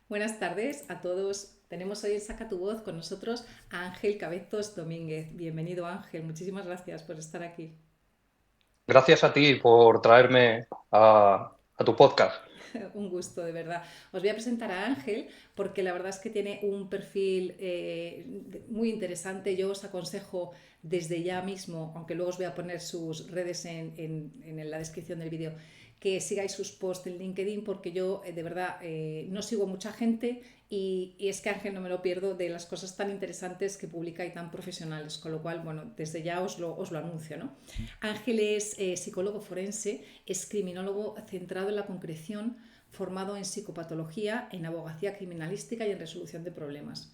Buenas tardes a todos. Tenemos hoy en Saca tu Voz con nosotros a Ángel Cabezos Domínguez. Bienvenido, Ángel. Muchísimas gracias por estar aquí. Gracias a ti por traerme a tu podcast. Un gusto, de verdad. Os voy a presentar a Ángel porque la verdad es que tiene un perfil muy interesante. Yo os aconsejo desde ya mismo, aunque luego os voy a poner sus redes en la descripción del vídeo, que sigáis sus posts en LinkedIn porque yo de verdad no sigo mucha gente y es que Ángel no me lo pierdo de las cosas tan interesantes que publica y tan profesionales, con lo cual, bueno, desde ya os lo anuncio, ¿no? Ángel es psicólogo forense, es criminólogo centrado en la concreción, formado en psicopatología, en abogacía criminalística y en resolución de problemas.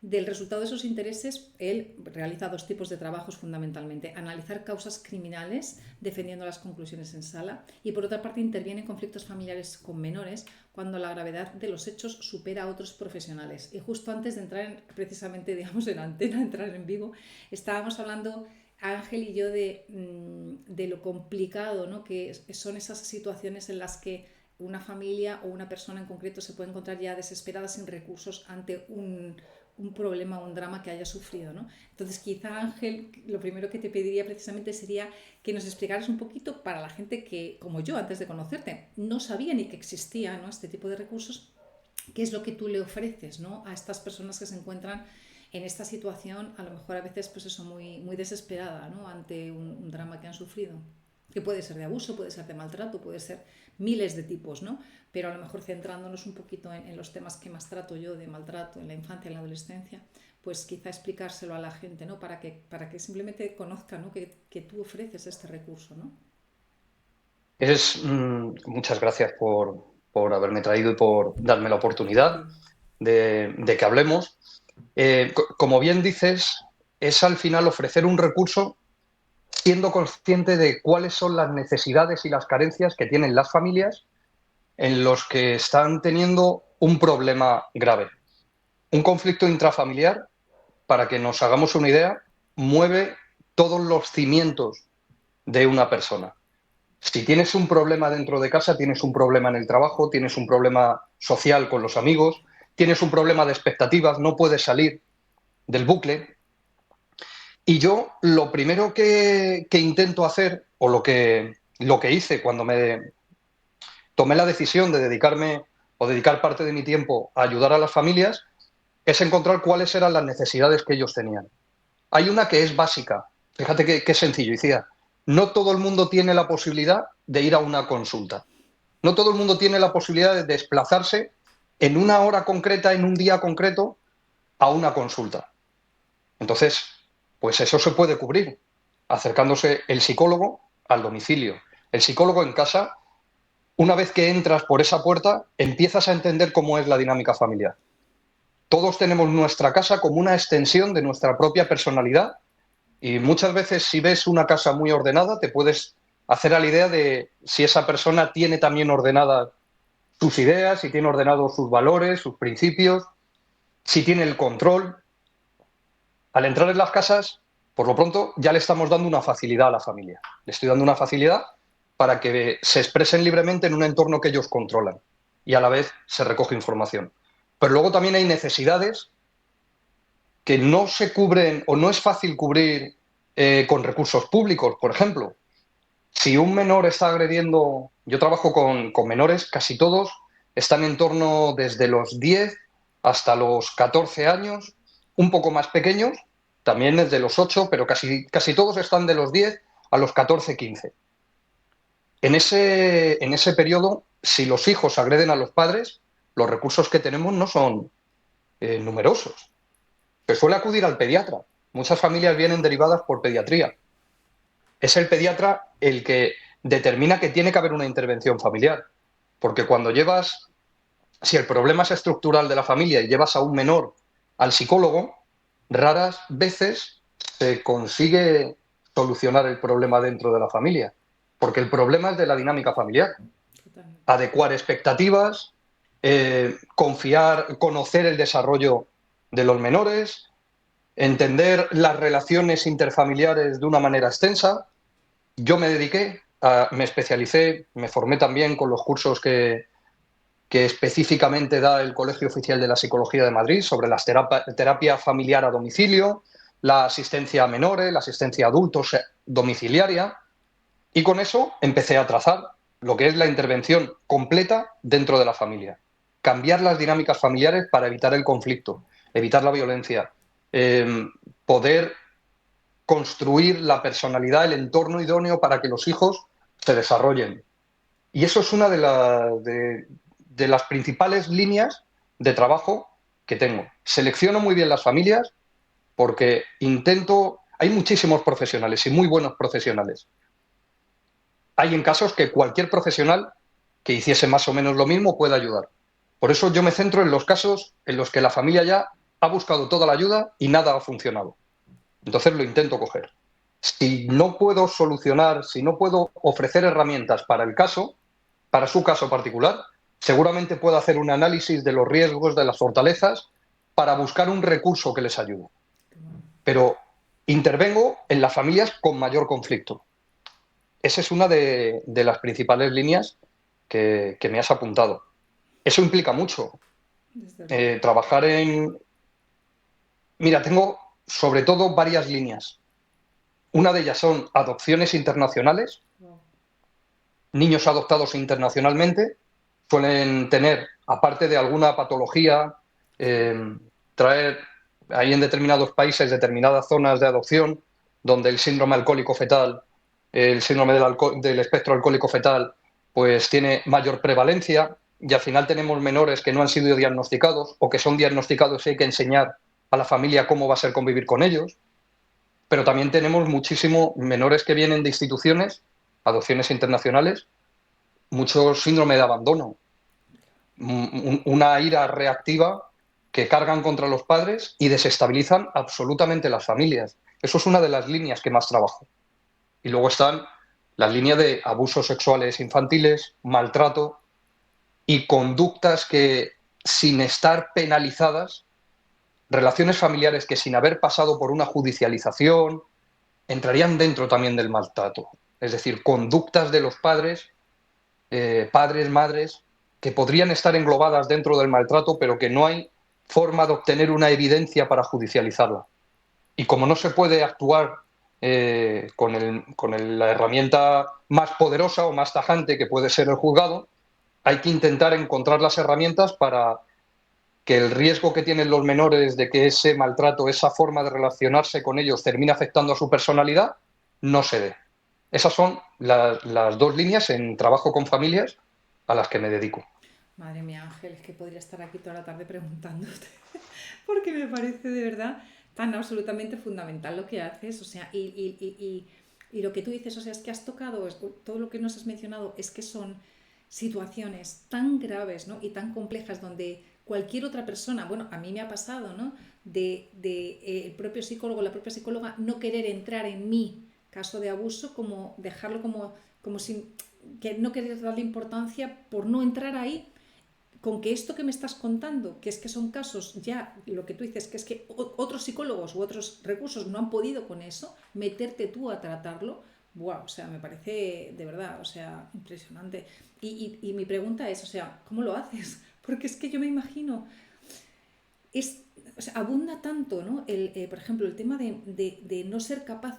Del resultado de esos intereses, él realiza dos tipos de trabajos fundamentalmente. Analizar causas criminales, defendiendo las conclusiones en sala, y por otra parte interviene en conflictos familiares con menores cuando la gravedad de los hechos supera a otros profesionales. Y justo antes de entrar precisamente, digamos, en antena, entrar en vivo, estábamos hablando Ángel y yo de lo complicado, ¿no? Que son esas situaciones en las que una familia o una persona en concreto se puede encontrar ya desesperada sin recursos ante un problema o un drama que haya sufrido, ¿no? Entonces, quizá Ángel, lo primero que te pediría precisamente sería que nos explicaras un poquito para la gente que, como yo, antes de conocerte, no sabía ni que existía, ¿no?, este tipo de recursos, qué es lo que tú le ofreces, ¿no?, a estas personas que se encuentran en esta situación, a lo mejor a veces, pues eso, muy, muy desesperada, ¿no?, ante un drama que han sufrido, que puede ser de abuso, puede ser de maltrato, puede ser miles de tipos, ¿no? Pero a lo mejor centrándonos un poquito en los temas que más trato yo de maltrato en la infancia, en la adolescencia, pues quizá explicárselo a la gente, ¿no? Para que simplemente conozcan, ¿no?, que tú ofreces este recurso, ¿no? Muchas gracias por haberme traído y por darme la A oportunidad ti. de que hablemos. Como bien dices, es al final ofrecer un recurso siendo consciente de cuáles son las necesidades y las carencias que tienen las familias en los que están teniendo un problema grave. Un conflicto intrafamiliar, para que nos hagamos una idea, mueve todos los cimientos de una persona. Si tienes un problema dentro de casa, tienes un problema en el trabajo, tienes un problema social con los amigos, tienes un problema de expectativas, no puedes salir del bucle. Y yo lo primero que intento hacer, o lo que hice cuando me tomé la decisión de dedicarme o dedicar parte de mi tiempo a ayudar a las familias, es encontrar cuáles eran las necesidades que ellos tenían. Hay una que es básica. Fíjate qué sencillo, decía. No todo el mundo tiene la posibilidad de ir a una consulta. No todo el mundo tiene la posibilidad de desplazarse en una hora concreta, en un día concreto, a una consulta. Entonces, pues eso se puede cubrir acercándose el psicólogo al domicilio. El psicólogo en casa, una vez que entras por esa puerta, empiezas a entender cómo es la dinámica familiar. Todos tenemos nuestra casa como una extensión de nuestra propia personalidad y muchas veces si ves una casa muy ordenada te puedes hacer a la idea de si esa persona tiene también ordenadas sus ideas, si tiene ordenados sus valores, sus principios, si tiene el control. Al entrar en las casas, por lo pronto, ya le estamos dando una facilidad a la familia. Le estoy dando una facilidad para que se expresen libremente en un entorno que ellos controlan y a la vez se recoge información. Pero luego también hay necesidades que no se cubren o no es fácil cubrir con recursos públicos. Por ejemplo, si un menor está agrediendo, yo trabajo con menores, casi todos están en torno desde los 10 hasta los 14 años, un poco más pequeños, también desde los 8, pero casi todos están de los 10 a los 14, 15. En ese periodo, si los hijos agreden a los padres, los recursos que tenemos no son numerosos. Se suele acudir al pediatra. Muchas familias vienen derivadas por pediatría. Es el pediatra el que determina que tiene que haber una intervención familiar. Porque si el problema es estructural de la familia y llevas a un menor al psicólogo, raras veces se consigue solucionar el problema dentro de la familia. Porque el problema es de la dinámica familiar. Totalmente. Adecuar expectativas, confiar, conocer el desarrollo de los menores, entender las relaciones interfamiliares de una manera extensa. Yo me dediqué, me especialicé, me formé también con los cursos que específicamente da el Colegio Oficial de la Psicología de Madrid sobre la terapia familiar a domicilio, la asistencia a menores, la asistencia a adultos domiciliaria, y con eso empecé a trazar lo que es la intervención completa dentro de la familia. Cambiar las dinámicas familiares para evitar el conflicto, evitar la violencia, poder construir la personalidad, el entorno idóneo para que los hijos se desarrollen. Y eso es una de las principales líneas de trabajo que tengo. Selecciono muy bien las familias porque intento... Hay muchísimos profesionales y muy buenos profesionales. Hay en casos que cualquier profesional que hiciese más o menos lo mismo puede ayudar. Por eso yo me centro en los casos en los que la familia ya ha buscado toda la ayuda y nada ha funcionado. Entonces lo intento coger. Si no puedo solucionar, si no puedo ofrecer herramientas para el caso, para su caso particular, seguramente puedo hacer un análisis de los riesgos, de las fortalezas, para buscar un recurso que les ayude. Pero intervengo en las familias con mayor conflicto. Esa es una de las principales líneas que me has apuntado. Eso implica mucho. Trabajar en... Mira, tengo sobre todo varias líneas. Una de ellas son adopciones internacionales. Niños adoptados internacionalmente suelen tener, aparte de alguna patología, traer, hay en determinados países determinadas zonas de adopción donde el síndrome alcohólico fetal, el síndrome del espectro alcohólico fetal, pues tiene mayor prevalencia, y al final tenemos menores que no han sido diagnosticados o que son diagnosticados y hay que enseñar a la familia cómo va a ser convivir con ellos. Pero también tenemos muchísimos menores que vienen de instituciones, adopciones internacionales, mucho síndrome de abandono, una ira reactiva que cargan contra los padres y desestabilizan absolutamente las familias. Eso es una de las líneas que más trabajo. Y luego están las líneas de abusos sexuales infantiles, maltrato y conductas que, sin estar penalizadas, relaciones familiares que sin haber pasado por una judicialización, entrarían dentro también del maltrato. Es decir, conductas de los padres, padres, madres, que podrían estar englobadas dentro del maltrato, pero que no hay forma de obtener una evidencia para judicializarla. Y como no se puede actuar con la herramienta más poderosa o más tajante que puede ser el juzgado, hay que intentar encontrar las herramientas para que el riesgo que tienen los menores de que ese maltrato, esa forma de relacionarse con ellos termine afectando a su personalidad, no se dé. Esas son las dos líneas en trabajo con familias a las que me dedico. Madre mía, Ángel, es que podría estar aquí toda la tarde preguntándote, porque me parece de verdad tan absolutamente fundamental lo que haces, o sea, y lo que tú dices, o sea, es que has tocado, todo lo que nos has mencionado, es que son situaciones tan graves, ¿no? Y tan complejas donde cualquier otra persona, bueno, a mí me ha pasado, ¿no? El propio psicólogo, la propia psicóloga, no querer entrar en mi caso de abuso, como dejarlo como sin, que no querer darle importancia por no entrar ahí, con que esto que me estás contando, que es que son casos ya, lo que tú dices, que es que otros psicólogos u otros recursos no han podido con eso, meterte tú a tratarlo, wow, o sea, me parece de verdad, o sea, impresionante. Y mi pregunta es, o sea, ¿cómo lo haces? Porque es que yo me imagino, o sea, abunda tanto, ¿no? Por ejemplo, el tema de no ser capaz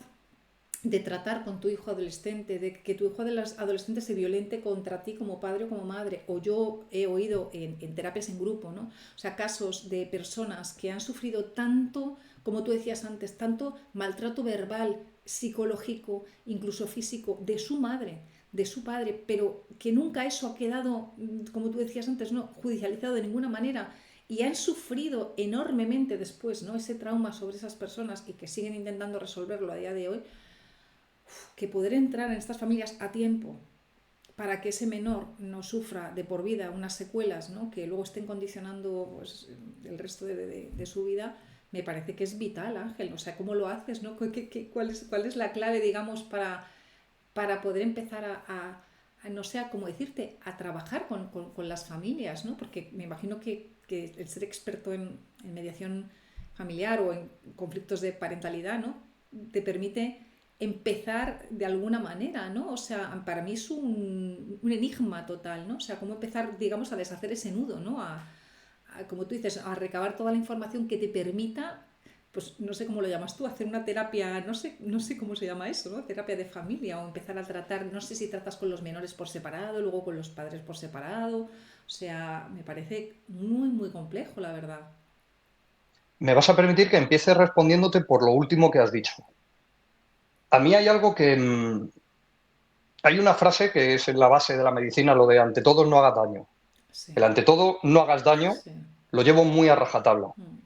de tratar con tu hijo adolescente, de que tu hijo adolescente se violente contra ti como padre o como madre, o yo he oído en terapias en grupo, ¿no? O sea, casos de personas que han sufrido tanto, como tú decías antes, tanto maltrato verbal, psicológico, incluso físico, de su madre, de su padre, pero que nunca eso ha quedado, como tú decías antes, no judicializado de ninguna manera, y han sufrido enormemente después, ¿no? Ese trauma sobre esas personas y que siguen intentando resolverlo a día de hoy, que poder entrar en estas familias a tiempo para que ese menor no sufra de por vida unas secuelas, ¿no? Que luego estén condicionando pues, el resto de su vida, me parece que es vital, Ángel. O sea, ¿cómo lo haces? ¿No? ¿Cuál es la clave, digamos, para poder empezar a no sé, como decirte, a trabajar con las familias, ¿no? Porque me imagino que el ser experto en mediación familiar o en conflictos de parentalidad, ¿no? Te permite empezar de alguna manera, ¿no? O sea, para mí es un enigma total, ¿no? O sea, cómo empezar, digamos, a deshacer ese nudo, ¿no? Como tú dices, a recabar toda la información que te permita, pues no sé cómo lo llamas tú, hacer una terapia, no sé cómo se llama eso, ¿no? Terapia de familia o empezar a tratar, no sé si tratas con los menores por separado, luego con los padres por separado. O sea, me parece muy, muy complejo, la verdad. Me vas a permitir que empiece respondiéndote por lo último que has dicho. A mí hay algo que... hay una frase que es en la base de la medicina, lo de ante todo no hagas daño. Sí, El ante todo no hagas daño sí. lo llevo muy a rajatabla. Mm,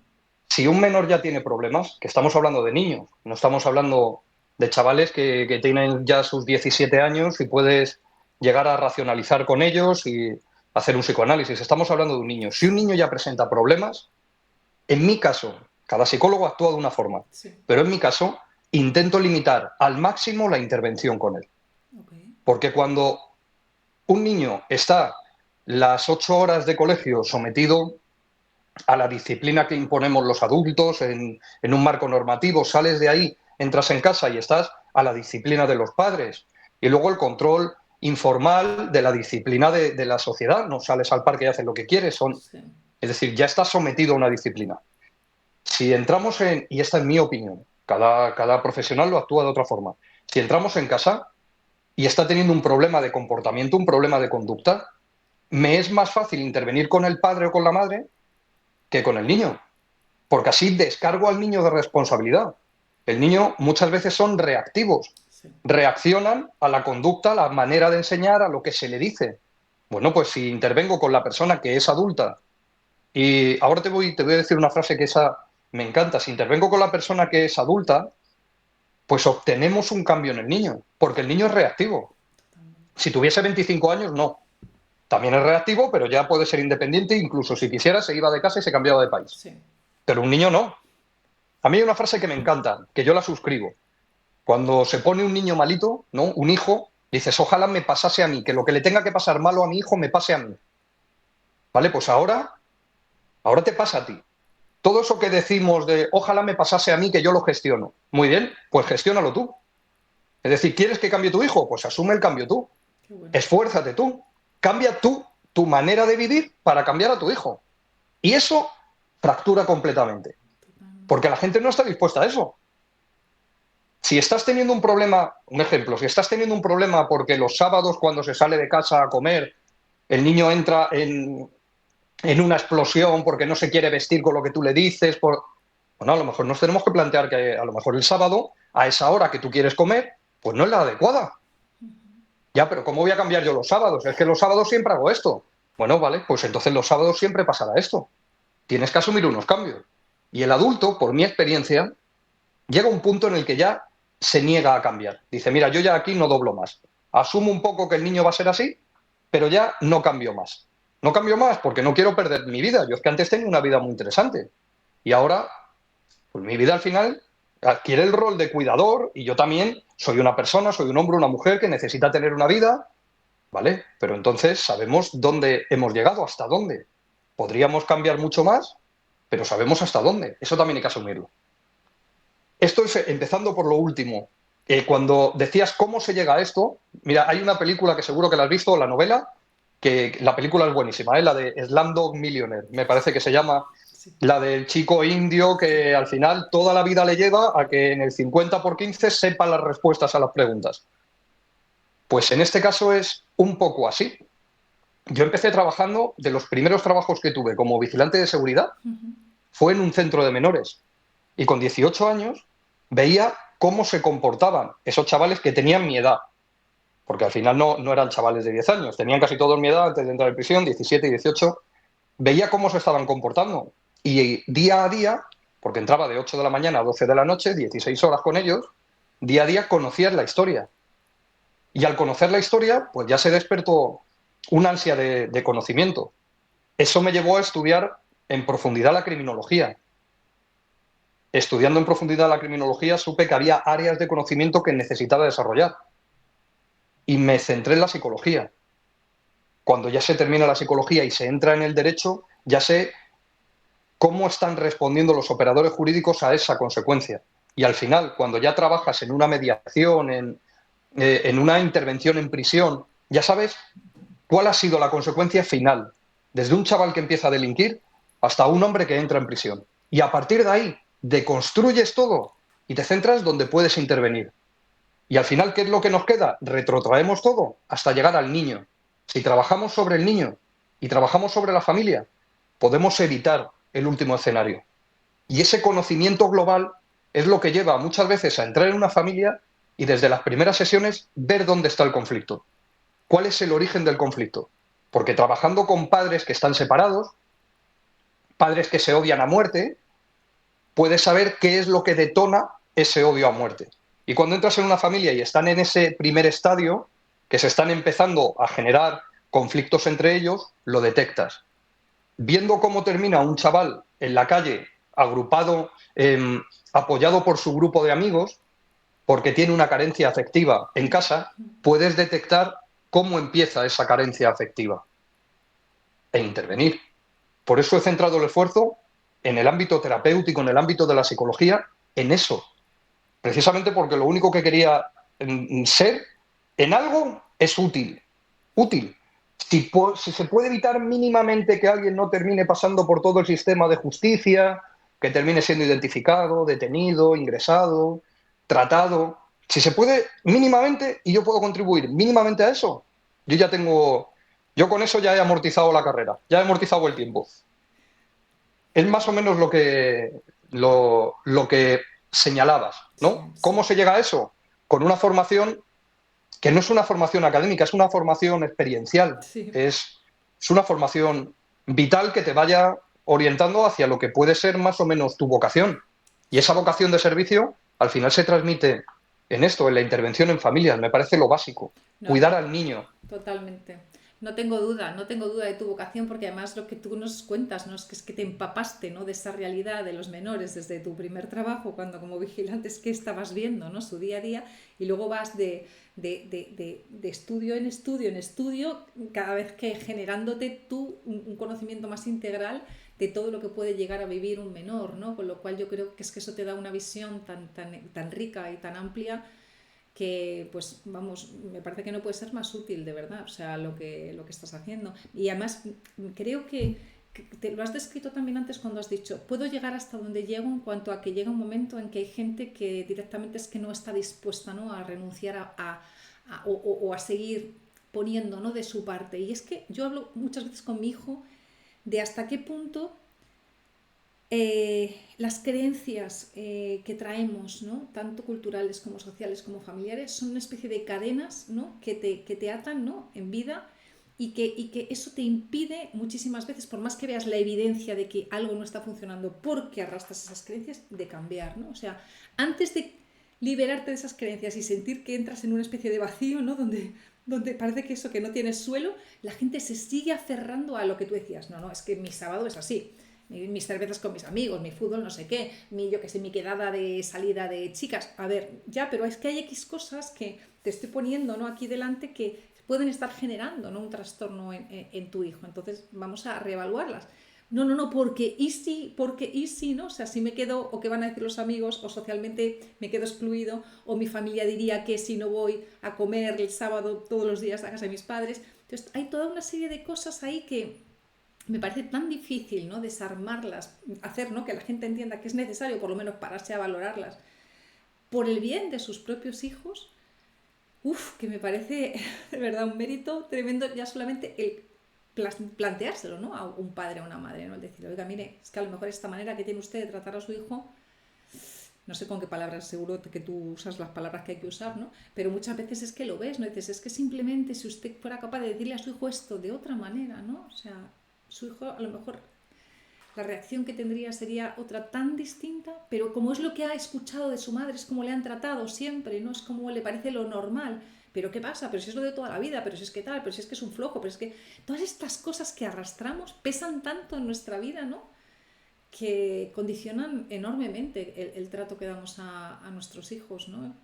Si un menor ya tiene problemas, que estamos hablando de niños, no estamos hablando de chavales que tienen ya sus 17 años y puedes llegar a racionalizar con ellos y hacer un psicoanálisis. Estamos hablando de un niño. Si un sí, niño ya presenta problemas, en mi caso, cada psicólogo actúa de una forma, sí. pero en mi caso intento limitar al máximo la intervención con él. Ok. Porque cuando un niño está las 8 horas de colegio sometido a la disciplina que imponemos los adultos en un marco normativo, sales de ahí, entras en casa y estás a la disciplina de los padres. Y luego el control informal de la disciplina de la sociedad. No sales al parque y haces lo que quieres. Sí. Es decir, ya estás sometido a una disciplina. Si entramos en, y esta es mi opinión, cada profesional lo actúa de otra forma. Si entramos en casa y está teniendo un problema de comportamiento, un problema de conducta, me es más fácil intervenir con el padre o con la madre que con el niño, porque así descargo al niño de responsabilidad. El niño muchas veces son reactivos, Sí. reaccionan a la conducta, a la manera de enseñar, a lo que se le dice. Bueno, pues si intervengo con la persona que es adulta, y ahora te voy a decir una frase que esa me encanta, si intervengo con la persona que es adulta, pues obtenemos un cambio en el niño, porque el niño es reactivo. Totalmente. Si tuviese 25 años, no. También es reactivo, pero ya puede ser independiente, incluso si quisiera se iba de casa y se cambiaba de país. Sí. Pero un niño no. A mí hay una frase que me encanta, que yo la suscribo. Cuando se pone un niño malito, ¿no? Un hijo, dices, ojalá me pasase a mí, que lo que le tenga que pasar malo a mi hijo me pase a mí. ¿Vale? Pues ahora te pasa a ti. Todo eso que decimos de ojalá me pasase a mí, que yo lo gestiono. Muy bien, pues gestiónalo tú. Es decir, ¿quieres que cambie tu hijo? Pues asume el cambio tú. Qué bueno. Esfuérzate tú. Cambia tú tu manera de vivir para cambiar a tu hijo. Y eso fractura completamente. Totalmente. Porque la gente no está dispuesta a eso. Si estás teniendo un problema, un ejemplo, si estás teniendo un problema porque los sábados cuando se sale de casa a comer, el niño entra en una explosión porque no se quiere vestir con lo que tú le dices, bueno, a lo mejor nos tenemos que plantear que a lo mejor el sábado, a esa hora que tú quieres comer, pues no es la adecuada. Ya, pero ¿cómo voy a cambiar yo los sábados? Es que los sábados siempre hago esto. Bueno, vale, pues entonces los sábados siempre pasará esto. Tienes que asumir unos cambios. Y el adulto, por mi experiencia, llega un punto en el que ya se niega a cambiar. Dice, mira, yo ya aquí no doblo más. Asumo un poco que el niño va a ser así, pero ya no cambio más. No cambio más porque no quiero perder mi vida. Yo es que antes tenía una vida muy interesante. Y ahora, pues mi vida al final adquiere el rol de cuidador y yo también soy una persona, soy un hombre, una mujer que necesita tener una vida, ¿vale? Pero entonces sabemos dónde hemos llegado, hasta dónde. Podríamos cambiar mucho más, pero sabemos hasta dónde. Eso también hay que asumirlo. Esto es empezando por lo último. Cuando decías cómo se llega a esto, mira, hay una película que seguro que la has visto, la novela, que la película es buenísima, la de Slumdog Millionaire, me parece que se llama, Sí. la del chico indio Sí. que al final toda la vida le lleva a que en el 50 por 15 sepa las respuestas a las preguntas. Pues en este caso es un poco así. Yo empecé trabajando, de los primeros trabajos que tuve como vigilante de seguridad, Ujú. fue en un centro de menores. Y con 18 años veía cómo se comportaban esos chavales que tenían mi edad. Porque al final no eran chavales de 10 años, tenían casi todos mi edad antes de entrar en prisión, 17 y 18. Veía cómo se estaban comportando. Y día a día, porque entraba de 8 de la mañana a 12 de la noche, 16 horas con ellos, día a día conocías la historia. Y al conocer la historia, pues ya se despertó un ansia de conocimiento. Eso me llevó a estudiar en profundidad la criminología. Estudiando en profundidad la criminología, supe que había áreas de conocimiento que necesitaba desarrollar. Y me centré en la psicología. Cuando ya se termina la psicología y se entra en el derecho, ya sé cómo están respondiendo los operadores jurídicos a esa consecuencia. Y al final, cuando ya trabajas en una mediación, en una intervención en prisión, ya sabes cuál ha sido la consecuencia final, desde un chaval que empieza a delinquir hasta un hombre que entra en prisión. Y a partir de ahí, deconstruyes todo y te centras donde puedes intervenir. Y al final, ¿qué es lo que nos queda? Retrotraemos todo hasta llegar al niño. Si trabajamos sobre el niño y trabajamos sobre la familia, podemos evitar el último escenario. Y ese conocimiento global es lo que lleva muchas veces a entrar en una familia y desde las primeras sesiones ver dónde está el conflicto. ¿Cuál es el origen del conflicto? Porque trabajando con padres que están separados, padres que se odian a muerte, puedes saber qué es lo que detona ese odio a muerte. Y cuando entras en una familia y están en ese primer estadio, que se están empezando a generar conflictos entre ellos, lo detectas. Viendo cómo termina un chaval en la calle, agrupado, apoyado por su grupo de amigos, porque tiene una carencia afectiva en casa, puedes detectar cómo empieza esa carencia afectiva e intervenir. Por eso he centrado el esfuerzo en el ámbito terapéutico, en el ámbito de la psicología, en eso. Precisamente porque lo único que quería ser en algo es útil. Útil. Si se puede evitar mínimamente que alguien no termine pasando por todo el sistema de justicia, que termine siendo identificado, detenido, ingresado, tratado, si se puede mínimamente y yo puedo contribuir mínimamente a eso, yo con eso ya he amortizado la carrera, ya he amortizado el tiempo. Es más o menos lo que señalabas, Sí, ¿no? sí. ¿Cómo se llega a eso? Con una formación que no es una formación académica, es una formación experiencial, Sí. es una formación vital que te vaya orientando hacia lo que puede ser más o menos tu vocación. Y esa vocación de servicio al final se transmite en esto, en la intervención en familias, me parece lo básico, No, cuidar al niño. totalmente. No tengo duda, no tengo duda de tu vocación porque además lo que tú nos cuentas, ¿no? Es que te empapaste, ¿no? De esa realidad de los menores desde tu primer trabajo, cuando como vigilante es que estabas viendo, ¿no? Su día a día y luego vas de estudio en estudio en estudio, cada vez que generándote tú un conocimiento más integral de todo lo que puede llegar a vivir un menor, ¿no? Con lo cual yo creo que es que eso te da una visión tan rica y tan amplia que pues vamos, me parece que no puede ser más útil de verdad, o sea, lo que estás haciendo. Y además creo que te lo has descrito también antes cuando has dicho, puedo llegar hasta donde llego en cuanto a que llega un momento en que hay gente que directamente es que no está dispuesta, ¿no? A renunciar o a seguir poniendo, ¿no? De su parte. Y es que yo hablo muchas veces con mi hijo de hasta qué punto las creencias que traemos, ¿no? Tanto culturales como sociales como familiares, son una especie de cadenas, ¿no? que te atan, ¿no? En vida y que eso te impide muchísimas veces, por más que veas la evidencia de que algo no está funcionando porque arrastras esas creencias, de cambiar. ¿No? O sea, antes de liberarte de esas creencias y sentir que entras en una especie de vacío, ¿no? donde parece que eso, que no tienes suelo, la gente se sigue aferrando a lo que tú decías. No, es que mi sábado es así, mis cervezas con mis amigos, mi fútbol no sé qué, yo que sé, mi quedada de salida de chicas. A ver, ya, pero es que hay X cosas que te estoy poniendo, ¿no? Aquí delante que pueden estar generando, ¿no? Un trastorno en tu hijo. Entonces vamos a reevaluarlas. No, porque y si, ¿no? O sea, si me quedo, o qué van a decir los amigos, o socialmente me quedo excluido, o mi familia diría que si no voy a comer el sábado todos los días a casa de mis padres. Entonces hay toda una serie de cosas ahí que me parece tan difícil, ¿no? Desarmarlas, hacer, ¿no? Que la gente entienda que es necesario por lo menos pararse a valorarlas por el bien de sus propios hijos. Que me parece de verdad un mérito tremendo ya solamente el planteárselo, ¿no? A un padre o a una madre, ¿no? El decir, oiga, mire, es que a lo mejor esta manera que tiene usted de tratar a su hijo, no sé con qué palabras, seguro que tú usas las palabras que hay que usar, ¿no? Pero muchas veces es que lo ves, ¿no? Dices, es que simplemente si usted fuera capaz de decirle a su hijo esto de otra manera, ¿no? O sea, su hijo a lo mejor la reacción que tendría sería otra tan distinta, pero como es lo que ha escuchado de su madre, es como le han tratado siempre, no es como le parece lo normal. Pero ¿qué pasa? Pero si es lo de toda la vida, pero si es que tal, pero si es que es un flojo, pero es que todas estas cosas que arrastramos pesan tanto en nuestra vida, ¿no? Que condicionan enormemente el trato que damos a nuestros hijos, ¿no?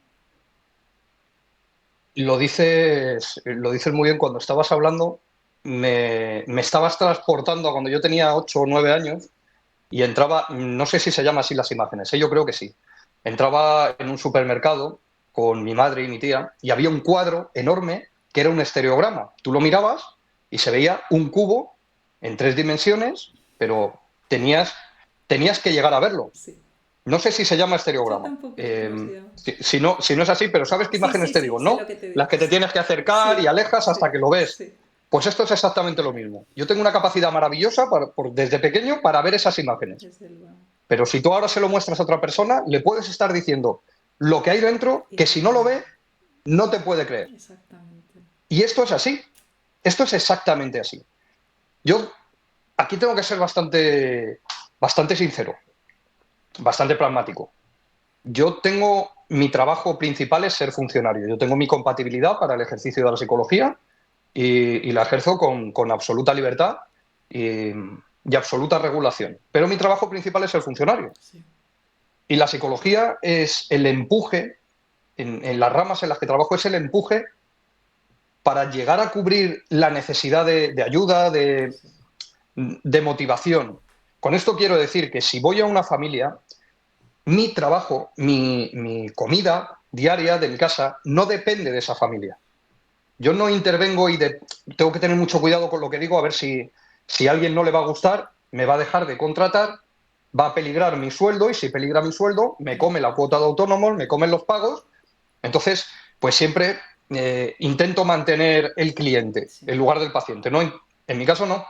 Lo dices muy bien. Cuando estabas hablando, me estabas transportando a cuando yo tenía 8 o 9 años y entraba, no sé si se llama así las imágenes, yo creo que sí. entraba en un supermercado con mi madre y mi tía y había un cuadro enorme que era un estereograma. Tú lo mirabas y se veía un cubo en 3 dimensiones, pero tenías que llegar a verlo. Sí. No sé si se llama Yo estereograma. tampoco sé cómo se llama. Si no es así, pero ¿sabes qué Sí, imágenes sí, te sí, digo, sé no? lo que te Las digo. que te tienes que acercar y Sí, alejas hasta sí, que lo ves. sí. Pues esto es exactamente lo mismo. Yo tengo una capacidad maravillosa desde pequeño para ver esas imágenes. Desde luego. Pero si tú ahora se lo muestras a otra persona, le puedes estar diciendo lo que hay dentro, Y que no si no lo lo veo. ve, no te puede creer. Exactamente. Y esto es así. Esto es exactamente así. Yo aquí tengo que ser bastante sincero, bastante pragmático. Mi trabajo principal es ser funcionario. Yo tengo mi compatibilidad para el ejercicio de la psicología y la ejerzo con absoluta libertad y absoluta regulación. Pero mi trabajo principal es ser funcionario. Sí. Y la psicología es el empuje, en las ramas en las que trabajo, es el empuje para llegar a cubrir la necesidad de ayuda, Sí. de motivación. Con esto quiero decir que si voy a una familia, mi trabajo, mi comida diaria de mi casa no depende de esa familia. Yo no intervengo tengo que tener mucho cuidado con lo que digo, a ver si a alguien no le va a gustar, me va a dejar de contratar, va a peligrar mi sueldo y si peligra mi sueldo, me come la cuota de autónomos, me comen los pagos. Entonces, pues siempre intento mantener el cliente Sí. en lugar del paciente. No, en mi caso no.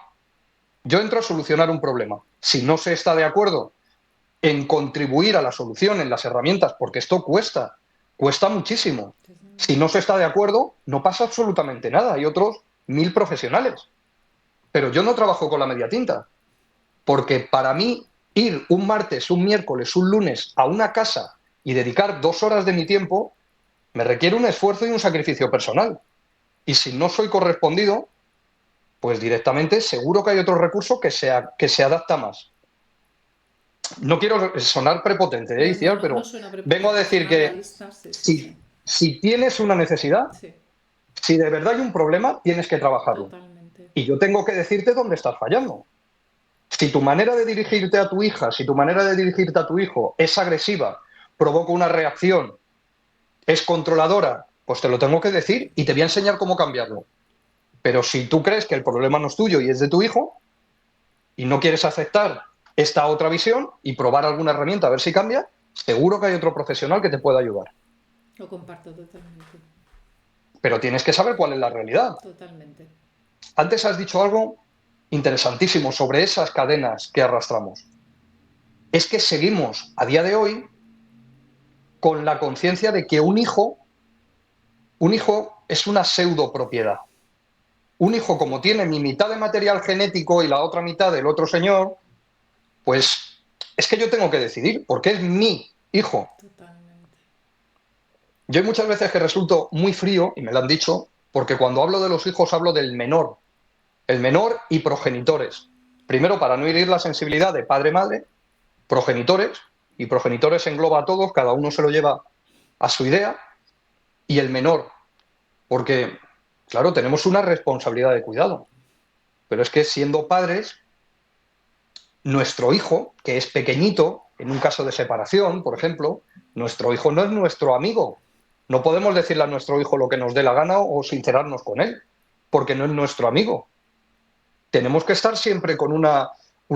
Yo entro a solucionar un problema. Si no se está de acuerdo en contribuir a la solución, en las herramientas, porque esto cuesta muchísimo. Desde luego. Si no se está de acuerdo, no pasa absolutamente nada. Hay otros 1000 profesionales. Pero yo no trabajo con la media tinta, porque para mí ir un martes, un miércoles, un lunes a una casa y dedicar 2 horas de mi tiempo me requiere un esfuerzo y un sacrificio personal. Y si no soy correspondido, pues directamente seguro que hay otro recurso que se adapta más. No quiero sonar prepotente, No, no, Iciar, no, no pero suena vengo a prepotente, decir suena que realista. Sí, sí, sí. si tienes una necesidad, Sí, si de verdad hay un problema, tienes que trabajarlo. totalmente. Y yo tengo que decirte dónde estás fallando. Si tu manera de dirigirte a tu hija, si tu manera de dirigirte a tu hijo es agresiva, provoca una reacción, es controladora, pues te lo tengo que decir y te voy a enseñar cómo cambiarlo. Pero si tú crees que el problema no es tuyo y es de tu hijo y no quieres aceptar esta otra visión y probar alguna herramienta a ver si cambia, seguro que hay otro profesional que te pueda ayudar. Lo comparto totalmente. Pero tienes que saber cuál es la realidad. Totalmente. Antes has dicho algo interesantísimo sobre esas cadenas que arrastramos. Es que seguimos a día de hoy con la conciencia de que un hijo es una pseudo propiedad. Un hijo, como tiene mi mitad de material genético y la otra mitad del otro señor, pues es que yo tengo que decidir, porque es mi hijo. Totalmente. Yo hay muchas veces que resulto muy frío, y me lo han dicho, porque cuando hablo de los hijos hablo del menor, el menor y progenitores. Primero, para no herir la sensibilidad de padre-madre, progenitores, y progenitores engloba a todos, cada uno se lo lleva a su idea, y el menor, porque, claro, tenemos una responsabilidad de cuidado, pero es que siendo padres, nuestro hijo, que es pequeñito, en un caso de separación, por ejemplo, nuestro hijo no es nuestro amigo. No podemos decirle a nuestro hijo lo que nos dé la gana o sincerarnos con él, porque no es nuestro amigo. Tenemos que estar siempre con una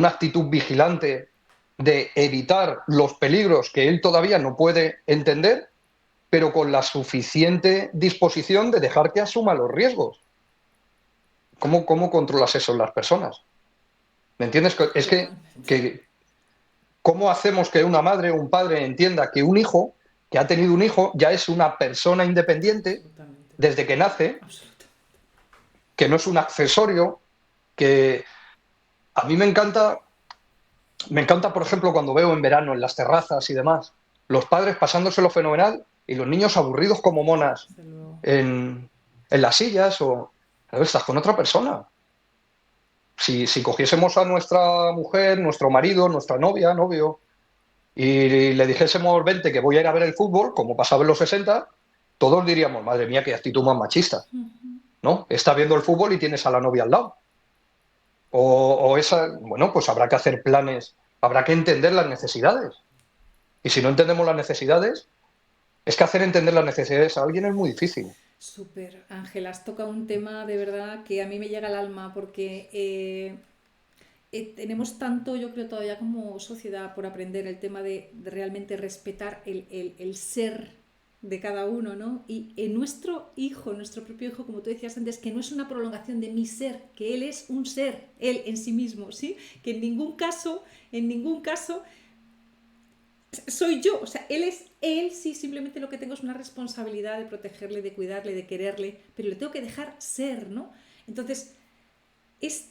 actitud vigilante de evitar los peligros que él todavía no puede entender, pero con la suficiente disposición de dejar que asuma los riesgos. ¿Cómo controlas eso en las personas? ¿Me entiendes? Es Totalmente. ¿cómo hacemos que una madre o un padre entienda que un hijo, que ha tenido un hijo, ya es una persona independiente Absolutamente. desde que nace, Absolutamente. que no es un accesorio, que a mí me encanta, por ejemplo, cuando veo en verano en las terrazas y demás, los padres pasándoselo fenomenal y los niños aburridos como monas Desde luego. en las sillas o... Claro, estás con otra persona. Si cogiésemos a nuestra mujer, nuestro marido, nuestra novia, novio, y le dijésemos, vente, que voy a ir a ver el fútbol, como pasaba en los 60, todos diríamos, madre mía, qué actitud más machista, ¿no? Estás viendo el fútbol y tienes a la novia al lado. Bueno, pues habrá que hacer planes, habrá que entender las necesidades. Y si no entendemos las necesidades, es que hacer entender las necesidades a alguien es muy difícil. Súper, Ángel, has tocado un tema de verdad que a mí me llega al alma porque tenemos tanto, yo creo, todavía como sociedad por aprender el tema de realmente respetar el ser de cada uno, ¿no? Y en nuestro hijo, nuestro propio hijo, como tú decías antes, que no es una prolongación de mi ser, que él es un ser, él en sí mismo, ¿sí? Que en ningún caso soy yo, o sea, él es él, sí, simplemente lo que tengo es una responsabilidad de protegerle, de cuidarle, de quererle, pero le tengo que dejar ser, ¿no? Entonces, es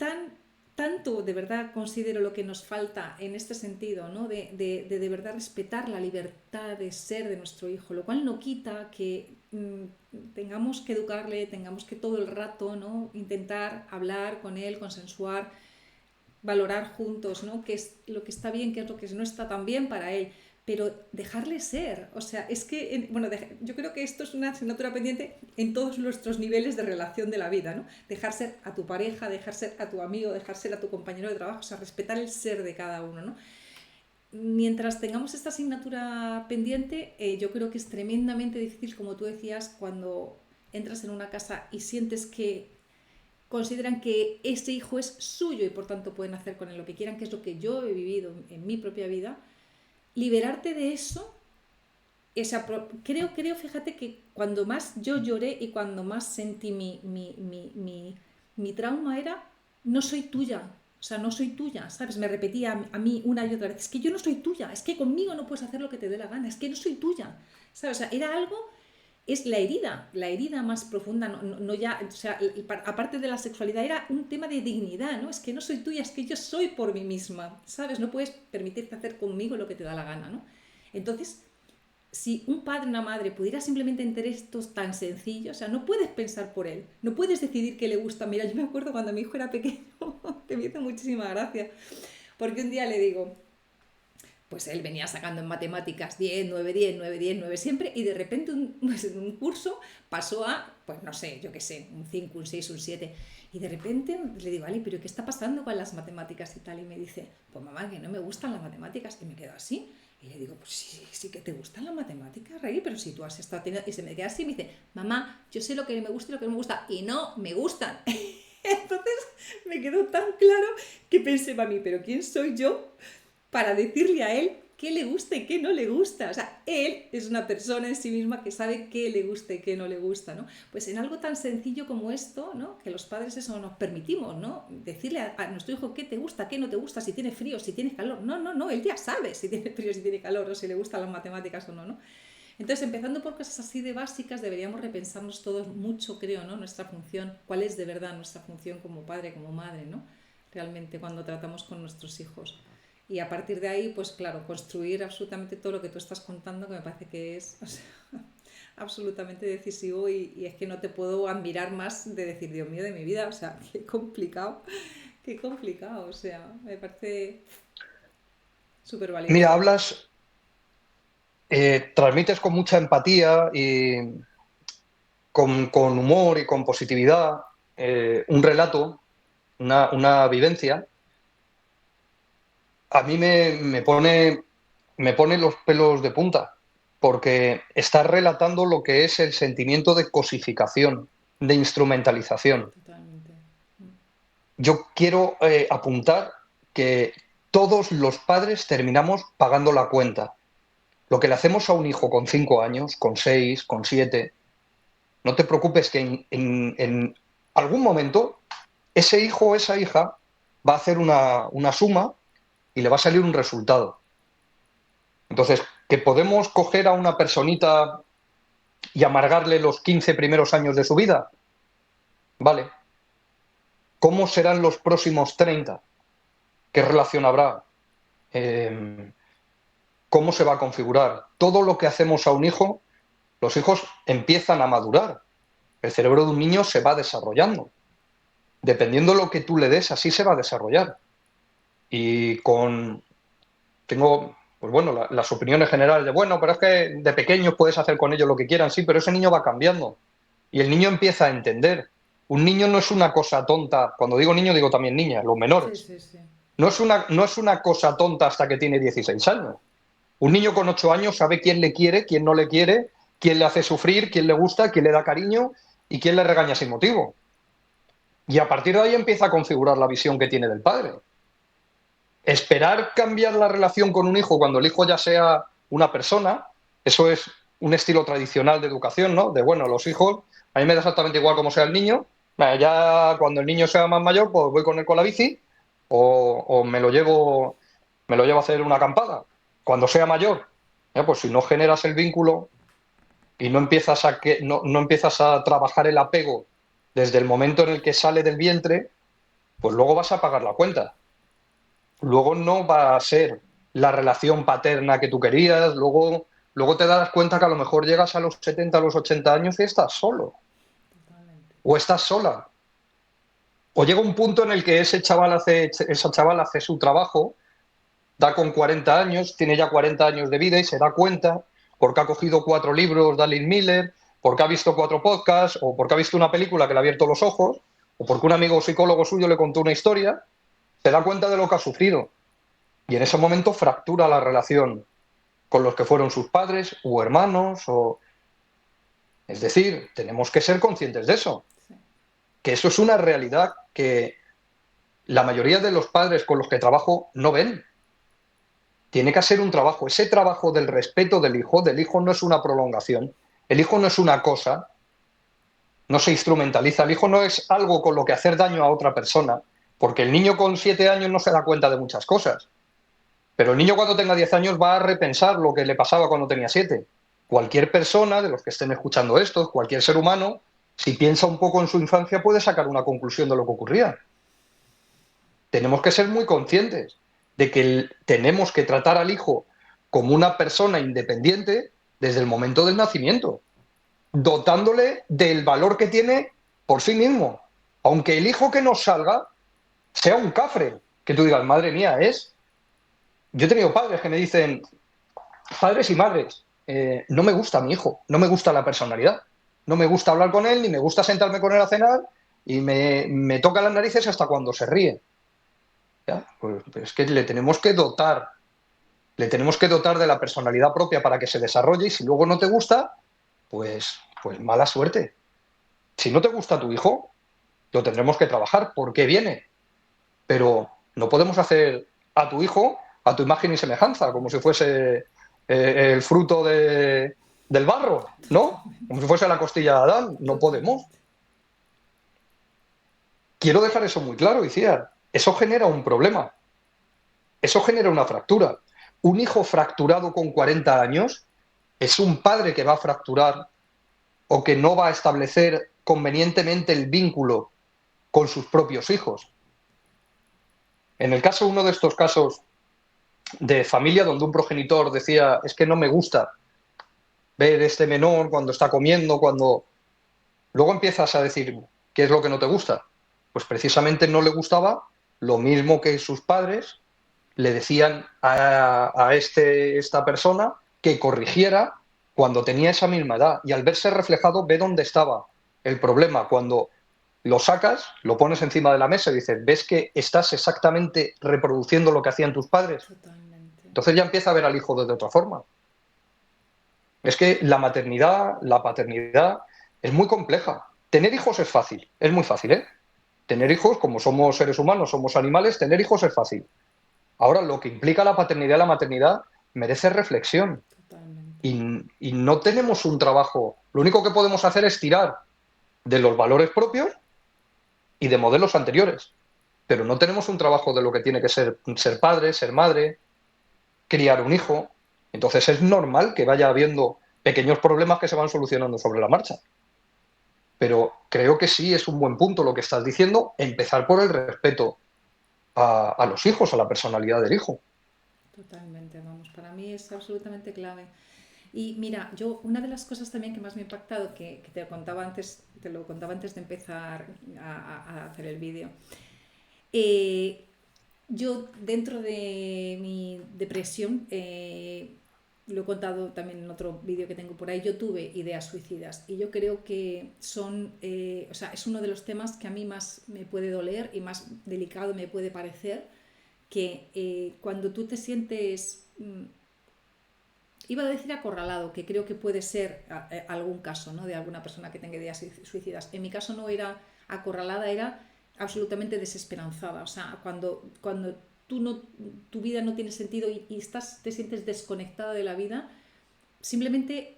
tanto de verdad considero lo que nos falta en este sentido, ¿no? De verdad respetar la libertad de ser de nuestro hijo, lo cual no quita que tengamos que educarle, tengamos que todo el rato, ¿no? Intentar hablar con él, consensuar, valorar juntos, ¿no? Qué es lo que está bien, qué es lo que no está tan bien para él, pero dejarle ser, o sea, es que, bueno, yo creo que esto es una asignatura pendiente en todos nuestros niveles de relación de la vida, ¿no? Dejar ser a tu pareja, dejar ser a tu amigo, dejar ser a tu compañero de trabajo, o sea, respetar el ser de cada uno, ¿no? Mientras tengamos esta asignatura pendiente, yo creo que es tremendamente difícil, como tú decías, cuando entras en una casa y sientes que consideran que ese hijo es suyo y por tanto pueden hacer con él lo que quieran, que es lo que yo he vivido en mi propia vida, liberarte de eso, fíjate que cuando más yo lloré y cuando más sentí mi trauma era, no soy tuya, o sea, no soy tuya, ¿sabes? Me repetía a mí una y otra vez, es que yo no soy tuya, es que conmigo no puedes hacer lo que te dé la gana, es que no soy tuya, ¿sabes? O sea, era algo, es la herida más profunda, no ya, o sea, aparte de la sexualidad, era un tema de dignidad, ¿no? Es que no soy tuya, es que yo soy por mí misma, ¿sabes? No puedes permitirte hacer conmigo lo que te da la gana, ¿no? Entonces, si un padre o una madre pudiera simplemente entender esto tan sencillo, o sea, no puedes pensar por él, no puedes decidir qué le gusta. Mira, yo me acuerdo cuando mi hijo era pequeño, que me hizo muchísima gracia, porque un día le digo, pues él venía sacando en matemáticas 10 9 10 9 10 9 siempre, y de repente pues en un curso pasó a, pues no sé, yo qué sé, un 5 un 6 un 7 y de repente le digo, vale, pero ¿qué está pasando con las matemáticas y tal? Y me dice, pues mamá, que no me gustan las matemáticas, y me quedo así. Y le digo, pues sí, sí que te gustan las matemáticas, Rey, pero si tú has estado teniendo... Y se me queda así y me dice, mamá, yo sé lo que me gusta y lo que no me gusta, y no me gustan. Entonces me quedó tan claro que pensé, mami, pero ¿quién soy yo para decirle a él qué le gusta y qué no le gusta? O sea, él es una persona en sí misma que sabe qué le gusta y qué no le gusta, ¿no? Pues en algo tan sencillo como esto, ¿no? Que los padres eso nos permitimos, ¿no? Decirle a nuestro hijo qué te gusta, qué no te gusta, si tiene frío, si tiene calor. No, no, no, él ya sabe si tiene frío, si tiene calor o si le gustan las matemáticas o no, ¿no? Entonces, empezando por cosas así de básicas, deberíamos repensarnos todos mucho, creo, ¿no? Nuestra función, cuál es de verdad nuestra función como padre, como madre, ¿no? Realmente cuando tratamos con nuestros hijos. Y a partir de ahí, pues claro, construir absolutamente todo lo que tú estás contando, que me parece que es, o sea, absolutamente decisivo, y es que no te puedo admirar más de decir, Dios mío, de mi vida, o sea, qué complicado, o sea, me parece súper Mira, valioso. hablas, transmites con mucha empatía y con humor y con positividad un relato, una vivencia. A mí me pone los pelos de punta, porque estás relatando lo que es el sentimiento de cosificación, de instrumentalización. Totalmente. Yo quiero apuntar que todos los padres terminamos pagando la cuenta. Lo que le hacemos a un hijo con 5 años, con 6, con 7, no te preocupes que en algún momento ese hijo o esa hija va a hacer una suma y le va a salir un resultado. Entonces, que podemos coger a una personita y amargarle los 15 primeros años de su vida, vale. ¿Cómo serán los próximos 30? ¿Qué relación habrá? Eh, ¿Cómo se va a configurar? Todo lo que hacemos a un hijo, los hijos empiezan a madurar. El cerebro de un niño se va desarrollando. Dependiendo de lo que tú le des, así se va a desarrollar. Y tengo, pues bueno, las opiniones generales de, bueno, pero es que de pequeños puedes hacer con ellos lo que quieran, sí, pero ese niño va cambiando. Y el niño empieza a entender. Un niño no es una cosa tonta. Cuando digo niño, digo también niña, los Sí, menores. sí, sí. No es una cosa tonta hasta que tiene 16 años. Un niño con 8 años sabe quién le quiere, quién no le quiere, quién le hace sufrir, quién le gusta, quién le da cariño y quién le regaña sin motivo. Y a partir de ahí empieza a configurar la visión que tiene del padre. Esperar cambiar la relación con un hijo cuando el hijo ya sea una persona, eso es un estilo tradicional de educación, ¿no? De, bueno, los hijos, a mí me da exactamente igual cómo sea el niño, ya cuando el niño sea más mayor, pues voy con él con la bici o me lo llevo a hacer una acampada. Cuando sea mayor, pues si no generas el vínculo y no empiezas a trabajar el apego desde el momento en el que sale del vientre, pues luego vas a pagar la cuenta. Luego no va a ser la relación paterna que tú querías, luego te das cuenta que a lo mejor llegas a los 70, a los 80 años y estás solo, Totalmente. o estás sola. O llega un punto en el que esa chavala hace su trabajo, da con 40 años, tiene ya 40 años de vida y se da cuenta, porque ha cogido 4 libros de Alan Miller, porque ha visto 4 podcasts, o porque ha visto una película que le ha abierto los ojos, o porque un amigo psicólogo suyo le contó una historia, se da cuenta de lo que ha sufrido. Y en ese momento fractura la relación con los que fueron sus padres o hermanos. Es decir, tenemos que ser conscientes de eso, Sí. que eso es una realidad que la mayoría de los padres con los que trabajo no ven. Tiene que hacer un trabajo. Ese trabajo del respeto del hijo no es una prolongación. El hijo no es una cosa, no se instrumentaliza. El hijo no es algo con lo que hacer daño a otra persona, porque el niño con 7 años no se da cuenta de muchas cosas. Pero el niño cuando tenga 10 años va a repensar lo que le pasaba cuando tenía 7. Cualquier persona de los que estén escuchando esto, cualquier ser humano, si piensa un poco en su infancia puede sacar una conclusión de lo que ocurría. Tenemos que ser muy conscientes de que tenemos que tratar al hijo como una persona independiente desde el momento del nacimiento, dotándole del valor que tiene por sí mismo. Aunque el hijo que nos salga sea un cafre, que tú digas, madre mía, es... Yo he tenido padres que me dicen, padres y madres, no me gusta mi hijo, no me gusta la personalidad, no me gusta hablar con él, ni me gusta sentarme con él a cenar y me toca las narices hasta cuando se ríe. ¿Ya? Pues es que le tenemos que dotar de la personalidad propia para que se desarrolle y si luego no te gusta, pues mala suerte. Si no te gusta tu hijo, lo tendremos que trabajar porque viene, pero no podemos hacer a tu hijo a tu imagen y semejanza, como si fuese el fruto del barro, ¿no? Como si fuese la costilla de Adán. No podemos. Totalmente. Quiero dejar eso muy claro, Iciar. Eso genera un problema. Eso genera una fractura. Un hijo fracturado con 40 años es un padre que va a fracturar o que no va a establecer convenientemente el vínculo con sus propios hijos. En el caso, uno de estos casos de familia donde un progenitor decía, es que no me gusta ver este menor cuando está comiendo, cuando... Luego empiezas a decir, ¿qué es lo que no te gusta? Pues precisamente no le gustaba lo mismo que sus padres le decían a esta persona que corrigiera cuando tenía esa misma edad. Y al verse reflejado, ve dónde estaba el problema. Cuando lo sacas, lo pones encima de la mesa y dices, ¿ves que estás exactamente reproduciendo lo que hacían tus padres? Totalmente. Entonces ya empieza a ver al hijo de otra forma. Es que la maternidad, la paternidad es muy compleja. Tener hijos es fácil, es muy fácil, ¿eh? Tener hijos, como somos seres humanos, somos animales, tener hijos es fácil. Ahora, lo que implica la paternidad y la maternidad merece reflexión. Totalmente. Y no tenemos un trabajo. Lo único que podemos hacer es tirar de los valores propios y de modelos anteriores. Pero no tenemos un trabajo de lo que tiene que ser padre, ser madre, criar un hijo. Entonces es normal que vaya habiendo pequeños problemas que se van solucionando sobre la marcha. Pero creo que sí es un buen punto lo que estás diciendo, empezar por el respeto a los hijos, a la personalidad del hijo. Totalmente, vamos, para mí es absolutamente clave. Y mira, yo una de las cosas también que más me ha impactado, que te lo contaba antes de empezar a hacer el vídeo. Eh, yo dentro de mi depresión, lo he contado también en otro vídeo que tengo por ahí, yo tuve ideas suicidas y yo creo que o sea, es uno de los temas que a mí más me puede doler y más delicado me puede parecer, que cuando tú te sientes iba a decir acorralado, que creo que puede ser algún caso, ¿no? De alguna persona que tenga ideas suicidas. En mi caso no era acorralada, era absolutamente desesperanzada. O sea, cuando tu vida no tiene sentido y te sientes desconectada de la vida, simplemente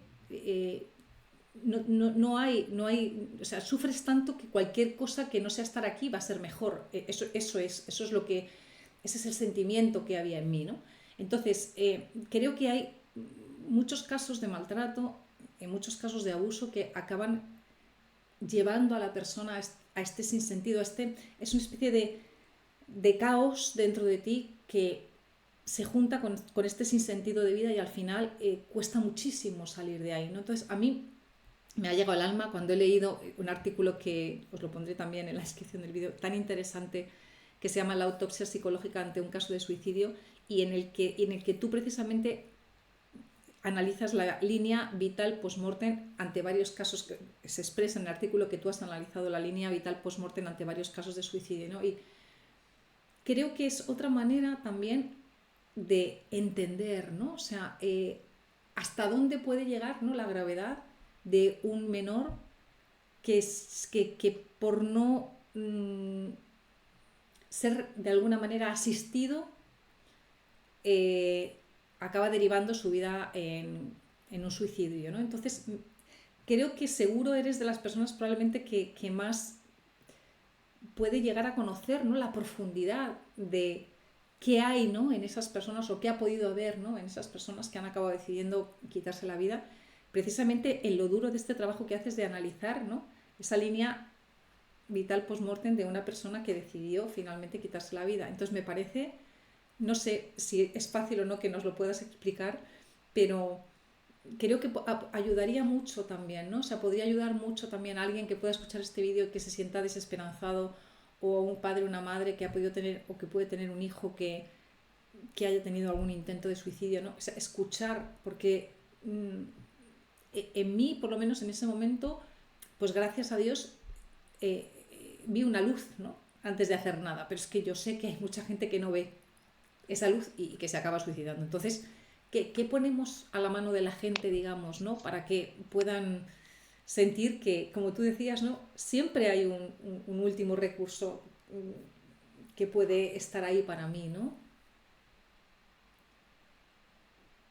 no hay, o sea, sufres tanto que cualquier cosa que no sea estar aquí va a ser mejor. Eso es lo que, ese es el sentimiento que había en mí, ¿no? Entonces, creo que hay muchos casos de maltrato, muchos casos de abuso que acaban llevando a la persona a este sinsentido, es una especie de caos dentro de ti que se junta con este sinsentido de vida y al final cuesta muchísimo salir de ahí, ¿no? Entonces, a mí me ha llegado al alma cuando he leído un artículo que os lo pondré también en la descripción del vídeo, tan interesante, que se llama La autopsia psicológica ante un caso de suicidio, y en el que tú precisamente analizas la línea vital post-mortem ante varios casos, que se expresa en el artículo que tú has analizado la línea vital post-mortem ante varios casos de suicidio, ¿no? Y creo que es otra manera también de entender, ¿no? O sea, hasta dónde puede llegar, ¿no?, la gravedad de un menor que por no ser de alguna manera asistido acaba derivando su vida en un suicidio, ¿no? Entonces, creo que seguro eres de las personas probablemente que más puede llegar a conocer, ¿no?, la profundidad de qué hay, ¿no?, en esas personas, o qué ha podido haber, ¿no?, en esas personas que han acabado decidiendo quitarse la vida, precisamente en lo duro de este trabajo que haces de analizar, ¿no?, esa línea vital post-mortem de una persona que decidió finalmente quitarse la vida. Entonces me parece, no sé si es fácil o no que nos lo puedas explicar, pero creo que ayudaría mucho también, ¿no? O sea, podría ayudar mucho también a alguien que pueda escuchar este vídeo y que se sienta desesperanzado, o a un padre o una madre que ha podido tener o que puede tener un hijo que haya tenido algún intento de suicidio, ¿no? O sea, escuchar, porque en mí, por lo menos en ese momento, pues gracias a Dios vi una luz, ¿no?, antes de hacer nada, pero es que yo sé que hay mucha gente que no ve esa luz y que se acaba suicidando. Entonces, ¿qué ponemos a la mano de la gente, digamos, ¿no?, para que puedan sentir que, como tú decías, ¿no?, siempre hay un último recurso que puede estar ahí para mí, ¿no?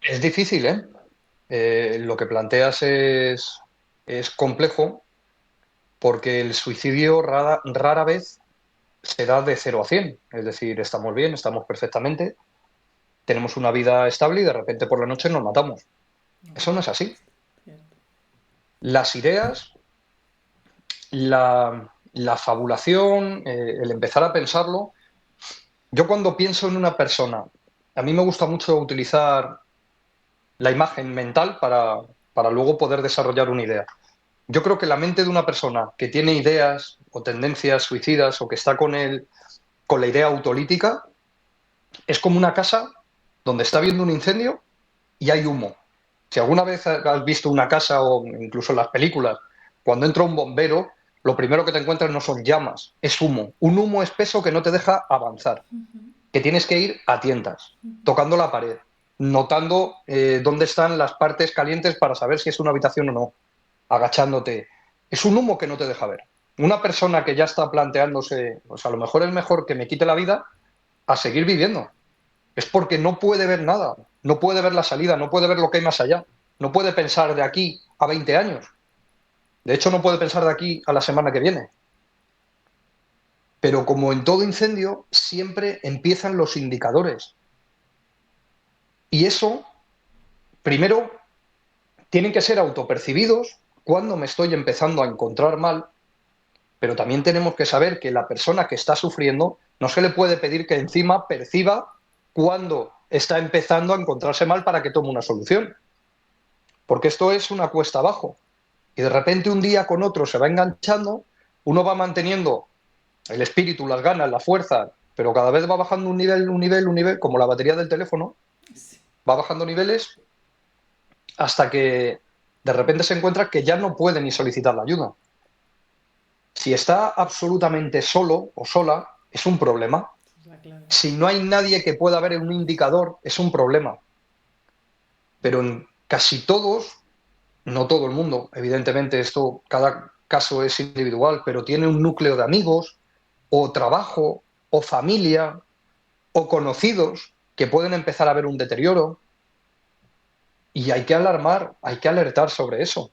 Es difícil, ¿eh? Lo que planteas es complejo porque el suicidio rara vez se da de 0 a 100. Es decir, estamos bien, estamos perfectamente, tenemos una vida estable y de repente por la noche nos matamos. No, Eso no es así. cierto. Las ideas, la fabulación, el empezar a pensarlo. Yo cuando pienso en una persona, a mí me gusta mucho utilizar la imagen mental para luego poder desarrollar una idea. Yo creo que la mente de una persona que tiene ideas o tendencias suicidas o que está con la idea autolítica es como una casa donde está habiendo un incendio y hay humo. Si alguna vez has visto una casa o incluso en las películas, cuando entra un bombero, lo primero que te encuentras no son llamas, es humo. Un humo espeso que no te deja avanzar, que tienes que ir a tientas, tocando la pared, notando dónde están las partes calientes para saber si es una habitación o no, agachándote. Es un humo que no te deja ver. Una persona que ya está planteándose, pues a lo mejor es mejor que me quite la vida a seguir viviendo. Es porque no puede ver nada, no puede ver la salida, no puede ver lo que hay más allá, no puede pensar de aquí a 20 años. De hecho, no puede pensar de aquí a la semana que viene. Pero como en todo incendio, siempre empiezan los indicadores. Y eso, primero, tienen que ser autopercibidos cuando me estoy empezando a encontrar mal, pero también tenemos que saber que la persona que está sufriendo no se le puede pedir que encima perciba cuando está empezando a encontrarse mal para que tome una solución. Porque esto es una cuesta abajo. Y de repente un día con otro se va enganchando, uno va manteniendo el espíritu, las ganas, la fuerza, pero cada vez va bajando un nivel, como la batería del teléfono, Sí. va bajando niveles hasta que de repente se encuentra que ya no puede ni solicitar la ayuda. Si está absolutamente solo o sola, es un problema. Esa es la clave. Si no hay nadie que pueda ver un indicador, es un problema. Pero casi todos, no todo el mundo, evidentemente esto, cada caso es individual, pero tiene un núcleo de amigos o trabajo o familia o conocidos que pueden empezar a ver un deterioro y hay que alarmar, hay que alertar sobre eso,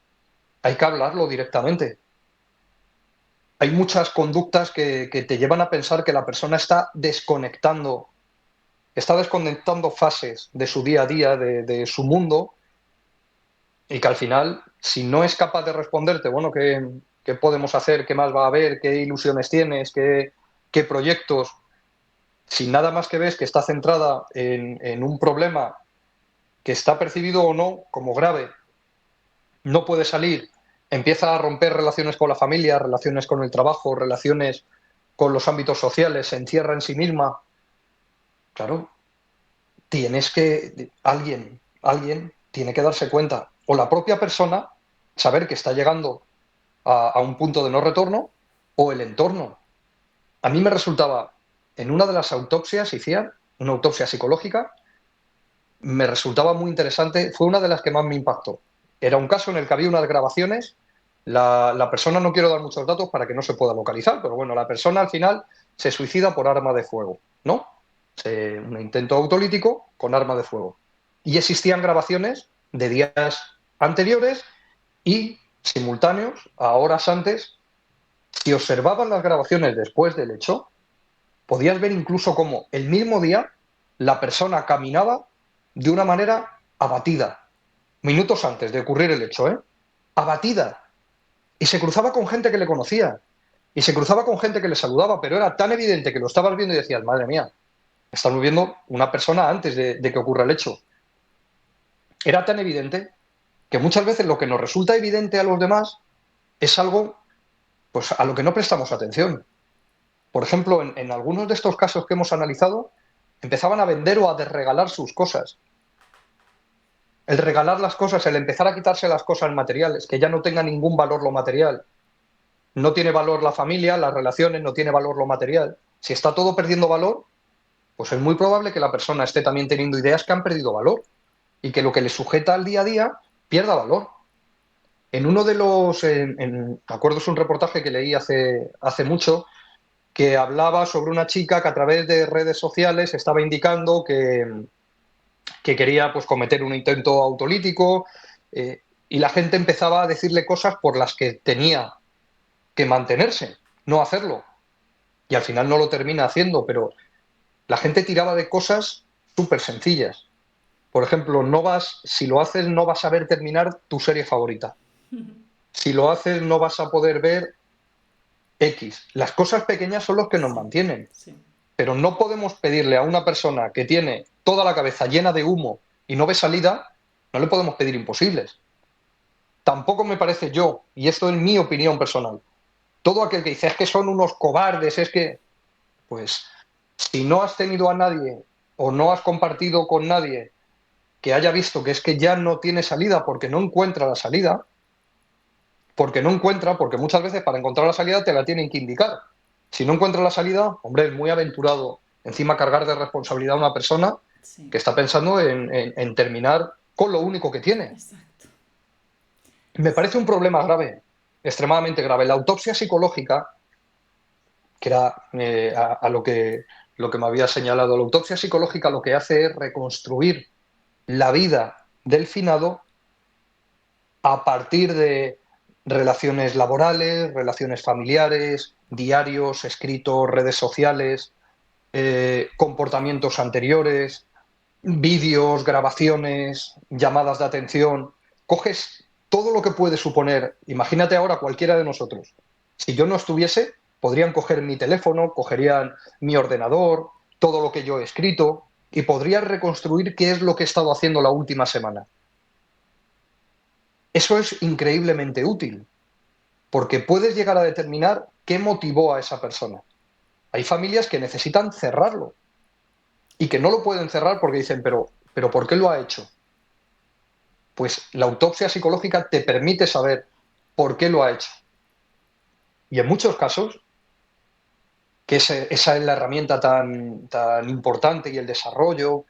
hay que hablarlo directamente. Hay muchas conductas que te llevan a pensar que la persona está desconectando fases de su día a día, de su mundo, y que al final, si no es capaz de responderte, bueno, ¿qué podemos hacer? ¿Qué más va a haber? ¿Qué ilusiones tienes? ¿Qué proyectos? Si nada más que ves que está centrada en un problema que está percibido o no como grave, no puede salir, empieza a romper relaciones con la familia, relaciones con el trabajo, relaciones con los ámbitos sociales, se encierra en sí misma, claro, alguien tiene que darse cuenta, o la propia persona, saber que está llegando a un punto de no retorno, o el entorno. A mí me resultaba, en una de las autopsias, hicieron una autopsia psicológica, me resultaba muy interesante, fue una de las que más me impactó. Era un caso en el que había unas grabaciones, la persona, no quiero dar muchos datos para que no se pueda localizar, pero bueno, la persona al final se suicida por arma de fuego, ¿no? Un intento autolítico con arma de fuego. Y existían grabaciones de días anteriores y simultáneos, a horas antes. Si observaban las grabaciones después del hecho, podías ver incluso cómo el mismo día la persona caminaba de una manera abatida, minutos antes de ocurrir el hecho, ¿eh? Abatida. Y se cruzaba con gente que le conocía. Y se cruzaba con gente que le saludaba, pero era tan evidente que lo estabas viendo y decías, madre mía, estamos viendo una persona antes de que ocurra el hecho. Era tan evidente que muchas veces lo que nos resulta evidente a los demás es algo, pues, a lo que no prestamos atención. Por ejemplo, en algunos de estos casos que hemos analizado, empezaban a vender o a desregalar sus cosas. El regalar las cosas, el empezar a quitarse las cosas materiales, que ya no tenga ningún valor lo material. No tiene valor la familia, las relaciones, no tiene valor lo material. Si está todo perdiendo valor, pues es muy probable que la persona esté también teniendo ideas que han perdido valor y que lo que le sujeta al día a día pierda valor. En uno de los, me acuerdo, es un reportaje que leí hace mucho, que hablaba sobre una chica que a través de redes sociales estaba indicando que quería, pues, cometer un intento autolítico, y la gente empezaba a decirle cosas por las que tenía que mantenerse, no hacerlo. Y al final no lo termina haciendo, pero la gente tiraba de cosas súper sencillas. Por ejemplo, si lo haces, no vas a ver terminar tu serie favorita. Si lo haces, no vas a poder ver X. Las cosas pequeñas son los que nos Sí, mantienen. sí. Pero no podemos pedirle a una persona que tiene toda la cabeza llena de humo y no ve salida, no le podemos pedir imposibles. Tampoco me parece, yo, y esto es mi opinión personal, todo aquel que dice es que son unos cobardes, es que, pues, si no has tenido a nadie o no has compartido con nadie que haya visto que es que ya no tiene salida porque no encuentra la salida, porque muchas veces para encontrar la salida te la tienen que indicar. Si no encuentra la salida, hombre, es muy aventurado encima cargar de responsabilidad a una persona Sí, que está pensando en terminar con lo único que tiene. exacto. Me parece un problema grave, extremadamente grave. La autopsia psicológica, que era a lo que me había señalado, la autopsia psicológica lo que hace es reconstruir la vida del finado a partir de relaciones laborales, relaciones familiares, diarios, escritos, redes sociales, comportamientos anteriores, vídeos, grabaciones, llamadas de atención. Coges todo lo que puede suponer, imagínate ahora cualquiera de nosotros. Si yo no estuviese, podrían coger mi teléfono, cogerían mi ordenador, todo lo que yo he escrito, y podrían reconstruir qué es lo que he estado haciendo la última semana. Eso es increíblemente útil, porque puedes llegar a determinar qué motivó a esa persona. Hay familias que necesitan cerrarlo y que no lo pueden cerrar porque dicen, pero ¿por qué lo ha hecho? Pues la autopsia psicológica te permite saber por qué lo ha hecho. Y en muchos casos, que esa es la herramienta tan importante y el desarrollo,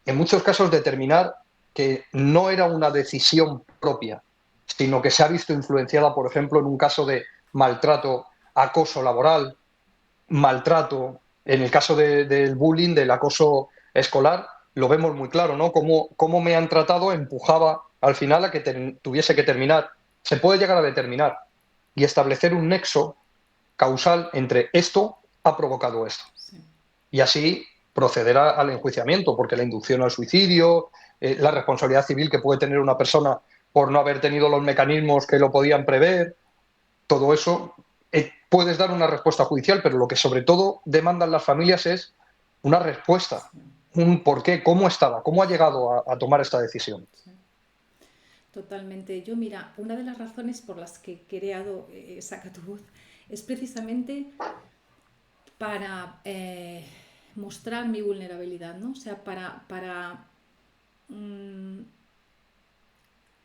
en muchos casos determinar que no era una decisión propia, sino que se ha visto influenciada, por ejemplo, en un caso de maltrato, acoso laboral, maltrato, en el caso del bullying, del acoso escolar, lo vemos muy claro, ¿no? Cómo me han tratado empujaba al final a que tuviese que terminar. Se puede llegar a determinar y establecer un nexo causal entre esto ha provocado esto. Sí. Y así procederá al enjuiciamiento, porque la inducción al suicidio, la responsabilidad civil que puede tener una persona por no haber tenido los mecanismos que lo podían prever, todo eso, puedes dar una respuesta judicial, pero lo que sobre todo demandan las familias es una respuesta, Sí. un por qué, cómo estaba, cómo ha llegado a tomar esta decisión. Sí. Totalmente. Yo, mira, una de las razones por las que he creado Saca tu voz es precisamente para mostrar mi vulnerabilidad, ¿no? O sea, para mm,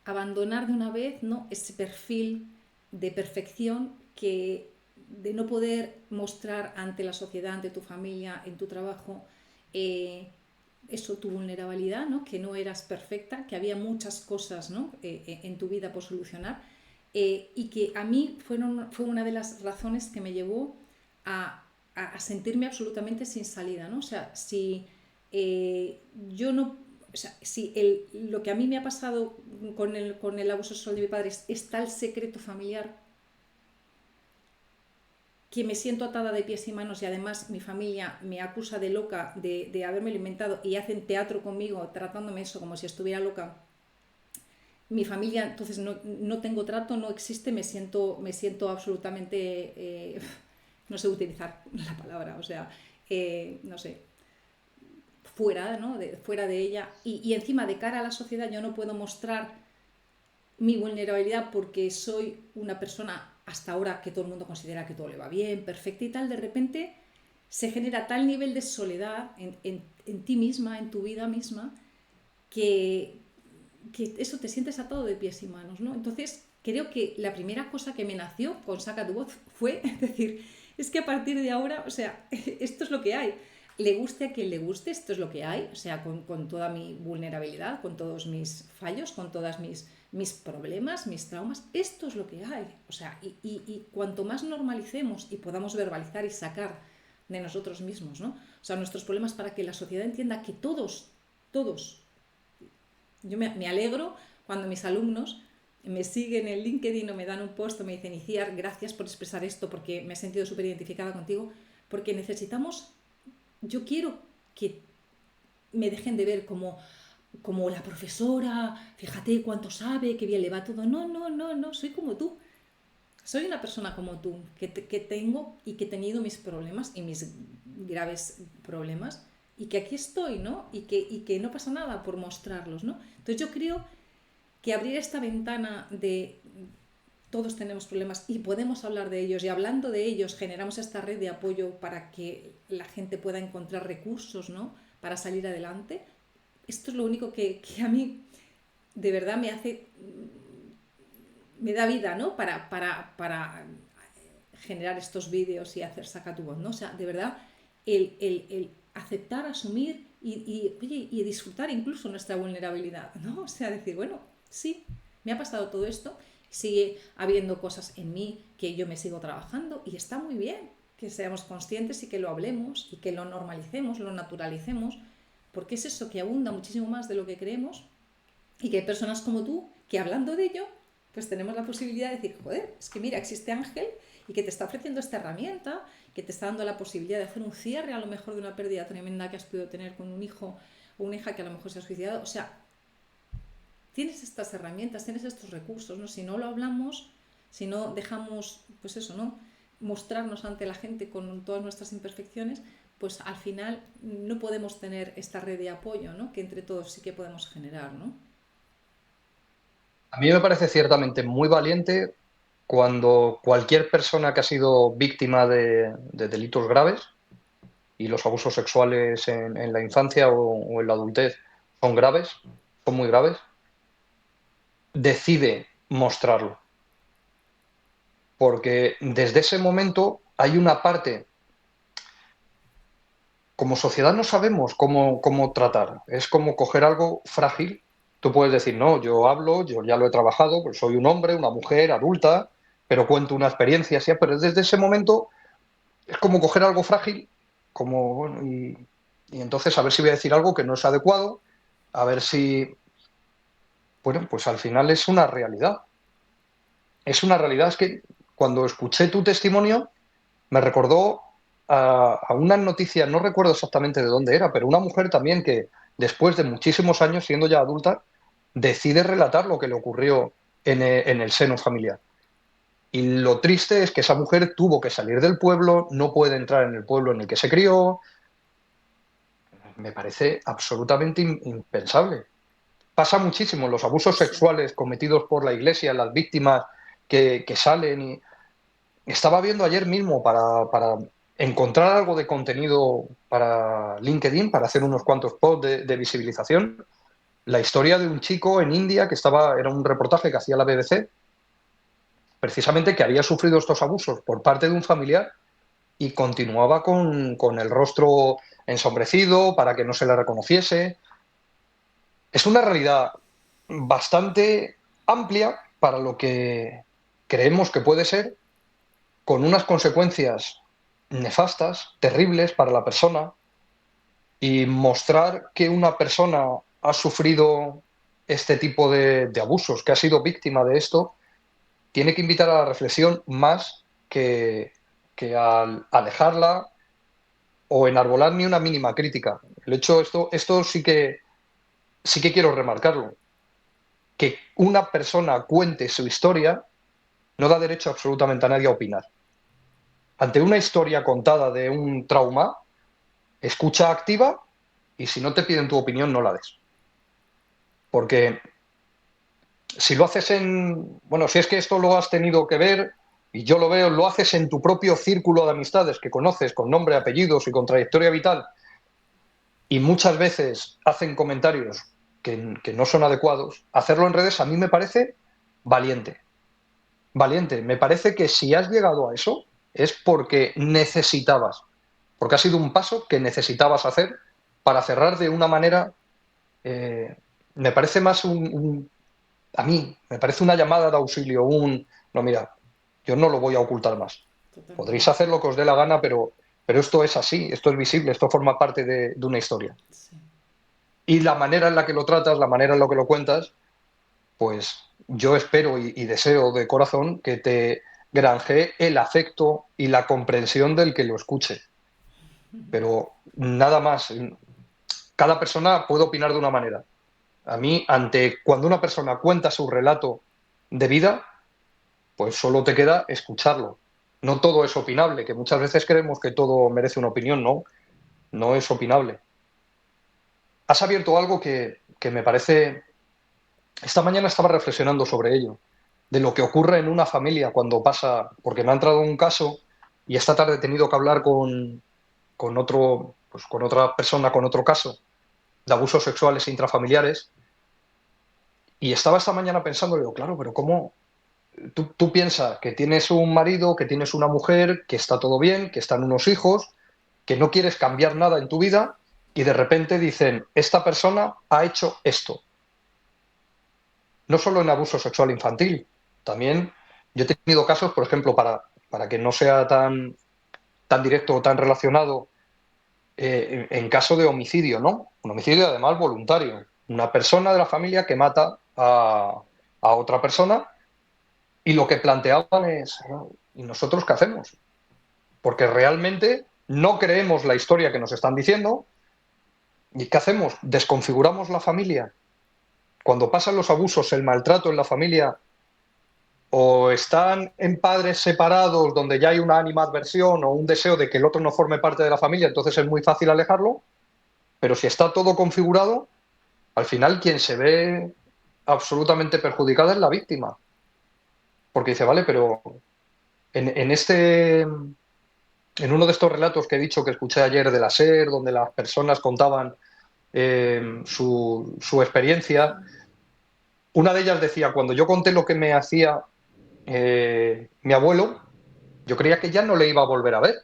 abandonar de una vez, ¿no?, ese perfil de perfección que de no poder mostrar ante la sociedad, ante tu familia, en tu trabajo, eso, tu vulnerabilidad, ¿no?, que no eras perfecta, que había muchas cosas, ¿no?, en tu vida por solucionar, y que a mí fue una de las razones que me llevó a sentirme absolutamente sin salida, ¿no? O sea, si yo no, o sea, si lo que a mí me ha pasado con el abuso sexual de mi padre es tal secreto familiar que me siento atada de pies y manos, y además mi familia me acusa de loca de haberme inventado, y hacen teatro conmigo tratándome eso como si estuviera loca. Mi familia, entonces no tengo trato, no existe, me siento absolutamente, no sé utilizar la palabra, o sea, no sé, fuera, ¿no?, fuera de ella, y encima de cara a la sociedad yo no puedo mostrar mi vulnerabilidad porque soy una persona hasta ahora que todo el mundo considera que todo le va bien, perfecta y tal. De repente se genera tal nivel de soledad en ti misma, en tu vida misma, que, que eso, te sientes atado de pies y manos, ¿no? Entonces creo que la primera cosa que me nació con Saca tu voz fue decir, es que a partir de ahora, o sea, esto es lo que hay. Le guste a quien le guste, esto es lo que hay, o sea, con toda mi vulnerabilidad, con todos mis fallos, con todas mis problemas, mis traumas, esto es lo que hay. O sea, y cuanto más normalicemos y podamos verbalizar y sacar de nosotros mismos, ¿no?, o sea, nuestros problemas, para que la sociedad entienda que todos, yo me alegro cuando mis alumnos me siguen en LinkedIn o me dan un post o me dicen, Iciar, gracias por expresar esto porque me he sentido súper identificada contigo, porque necesitamos, yo quiero que me dejen de ver como la profesora, fíjate cuánto sabe, qué bien le va todo. No, no, no, no, soy como tú. Soy una persona como tú, que tengo y que he tenido mis problemas y mis graves problemas, y que aquí estoy, ¿no? Y que no pasa nada por mostrarlos, ¿no? Entonces yo creo que abrir esta ventana de todos tenemos problemas y podemos hablar de ellos, y hablando de ellos generamos esta red de apoyo para que la gente pueda encontrar recursos, ¿no?, para salir adelante. Esto es lo único que a mí de verdad me da vida, ¿no?, para generar estos vídeos y hacer Saca tu voz, ¿no? O sea, de verdad, el aceptar, asumir y disfrutar incluso nuestra vulnerabilidad, ¿no? O sea, decir, bueno, sí, me ha pasado todo esto, sigue habiendo cosas en mí que yo me sigo trabajando, y está muy bien que seamos conscientes y que lo hablemos y que lo normalicemos, lo naturalicemos, porque es eso, que abunda muchísimo más de lo que creemos, y que hay personas como tú que, hablando de ello, pues tenemos la posibilidad de decir, joder, es que mira, existe Ángel y que te está ofreciendo esta herramienta, que te está dando la posibilidad de hacer un cierre a lo mejor de una pérdida tremenda que has podido tener con un hijo o una hija que a lo mejor se ha suicidado. O sea, tienes estas herramientas, tienes estos recursos, ¿no? Si no lo hablamos, si no dejamos, pues eso, ¿no?, mostrarnos ante la gente con todas nuestras imperfecciones, pues al final no podemos tener esta red de apoyo, ¿no?, que entre todos sí que podemos generar, ¿no? A mí me parece ciertamente muy valiente cuando cualquier persona que ha sido víctima de delitos graves, y los abusos sexuales en la infancia o en la adultez son graves, son muy graves, decide mostrarlo. Porque desde ese momento hay una parte, como sociedad no sabemos cómo tratar, es como coger algo frágil Tú puedes decir, no, yo hablo, yo ya lo he trabajado, pues soy un hombre, una mujer adulta, pero cuento una experiencia así, pero desde ese momento es como coger algo frágil, como, bueno, y entonces a ver si voy a decir algo que no es adecuado, a ver si, bueno, pues al final es una realidad. Es una realidad, es que cuando escuché tu testimonio me recordó a una noticia, no recuerdo exactamente de dónde era, pero una mujer también que después de muchísimos años, siendo ya adulta, decide relatar lo que le ocurrió en el seno familiar. Y lo triste es que esa mujer tuvo que salir del pueblo, no puede entrar en el pueblo en el que se crió. Me parece absolutamente impensable. Pasa muchísimo los abusos Sí. sexuales cometidos por la iglesia, las víctimas que salen. Y estaba viendo ayer mismo para encontrar algo de contenido para LinkedIn, para hacer unos cuantos posts de visibilización, la historia de un chico en India que estaba, era un reportaje que hacía la BBC, precisamente que había sufrido estos abusos por parte de un familiar y continuaba con el rostro ensombrecido para que no se le reconociese. Es una realidad bastante amplia para lo que creemos que puede ser, con unas consecuencias nefastas, terribles para la persona, y mostrar que una persona ha sufrido este tipo de abusos, que ha sido víctima de esto, tiene que invitar a la reflexión más que a alejarla o enarbolar ni una mínima crítica. El hecho, esto sí que quiero remarcarlo, que una persona cuente su historia no da derecho absolutamente a nadie a opinar. Ante una historia contada de un trauma, escucha activa y si no te piden tu opinión, no la des. Porque si lo haces bueno, si es que esto lo has tenido que ver, y yo lo veo, lo haces en tu propio círculo de amistades que conoces con nombre, apellidos y con trayectoria vital, y muchas veces hacen comentarios que no son adecuados, hacerlo en redes a mí me parece valiente. Valiente. Me parece que si has llegado a eso es porque necesitabas, porque ha sido un paso que necesitabas hacer para cerrar de una manera, eh, me parece más a mí, me parece una llamada de auxilio, no, mira, yo no lo voy a ocultar más. Podréis Totalmente. hacer lo que os dé la gana, pero esto es así, esto es visible, esto forma parte de una historia. Sí. Y la manera en la que lo tratas, la manera en la que lo cuentas, pues yo espero y deseo de corazón que te granjee el afecto y la comprensión del que lo escuche. Pero nada más. Cada persona puede opinar de una manera. A mí, cuando una persona cuenta su relato de vida, pues solo te queda escucharlo. No todo es opinable, que muchas veces creemos que todo merece una opinión, no, no es opinable. Has abierto algo que me parece. Esta mañana estaba reflexionando sobre ello, de lo que ocurre en una familia cuando pasa, porque me ha entrado un caso y esta tarde he tenido que hablar con otro, pues con otra persona, con otro caso de abusos sexuales intrafamiliares, y estaba esta mañana pensando, digo, claro, pero ¿cómo? Tú piensas que tienes un marido, que tienes una mujer, que está todo bien, que están unos hijos, que no quieres cambiar nada en tu vida, y de repente dicen, esta persona ha hecho esto. No solo en abuso sexual infantil, también yo he tenido casos, por ejemplo, para que no sea tan directo o tan relacionado, en caso de homicidio, ¿no? Un homicidio además voluntario. Una persona de la familia que mata a otra persona y lo que planteaban es, ¿y nosotros qué hacemos? Porque realmente no creemos la historia que nos están diciendo. ¿Y qué hacemos? ¿Desconfiguramos la familia? Cuando pasan los abusos, el maltrato en la familia, o están en padres separados donde ya hay una animadversión o un deseo de que el otro no forme parte de la familia, entonces es muy fácil alejarlo, pero si está todo configurado, al final quien se ve absolutamente perjudicada es la víctima, porque dice, vale, pero en uno de estos relatos que he dicho que escuché ayer de la SER, donde las personas contaban su experiencia, una de ellas decía, cuando yo conté lo que me hacía mi abuelo, yo creía que ya no le iba a volver a ver,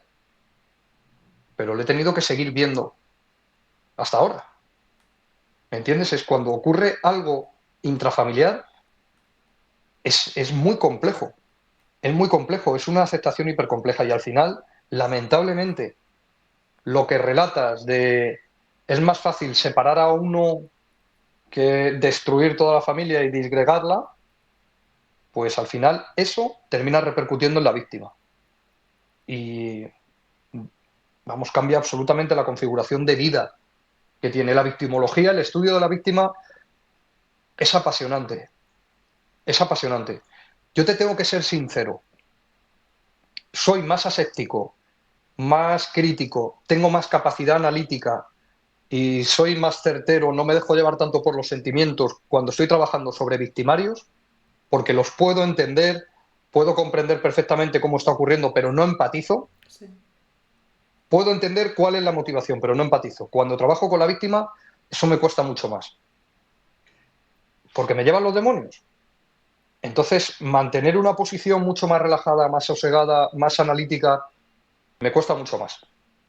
pero le he tenido que seguir viendo hasta ahora. ¿Me entiendes? Es cuando ocurre algo intrafamiliar, es muy complejo. Es muy complejo, es una aceptación hipercompleja y al final, lamentablemente, lo que relatas de es más fácil separar a uno que destruir toda la familia y disgregarla, pues al final eso termina repercutiendo en la víctima. Y vamos, cambia absolutamente la configuración de vida que tiene la victimología, el estudio de la víctima es apasionante, es apasionante. Yo te tengo que ser sincero, soy más aséptico, más crítico, tengo más capacidad analítica y soy más certero, no me dejo llevar tanto por los sentimientos cuando estoy trabajando sobre victimarios, porque los puedo entender, puedo comprender perfectamente cómo está ocurriendo, pero no empatizo. Sí. Puedo entender cuál es la motivación, pero no empatizo. Cuando trabajo con la víctima, eso me cuesta mucho más, porque me llevan los demonios. Entonces, mantener una posición mucho más relajada, más sosegada, más analítica, me cuesta mucho más.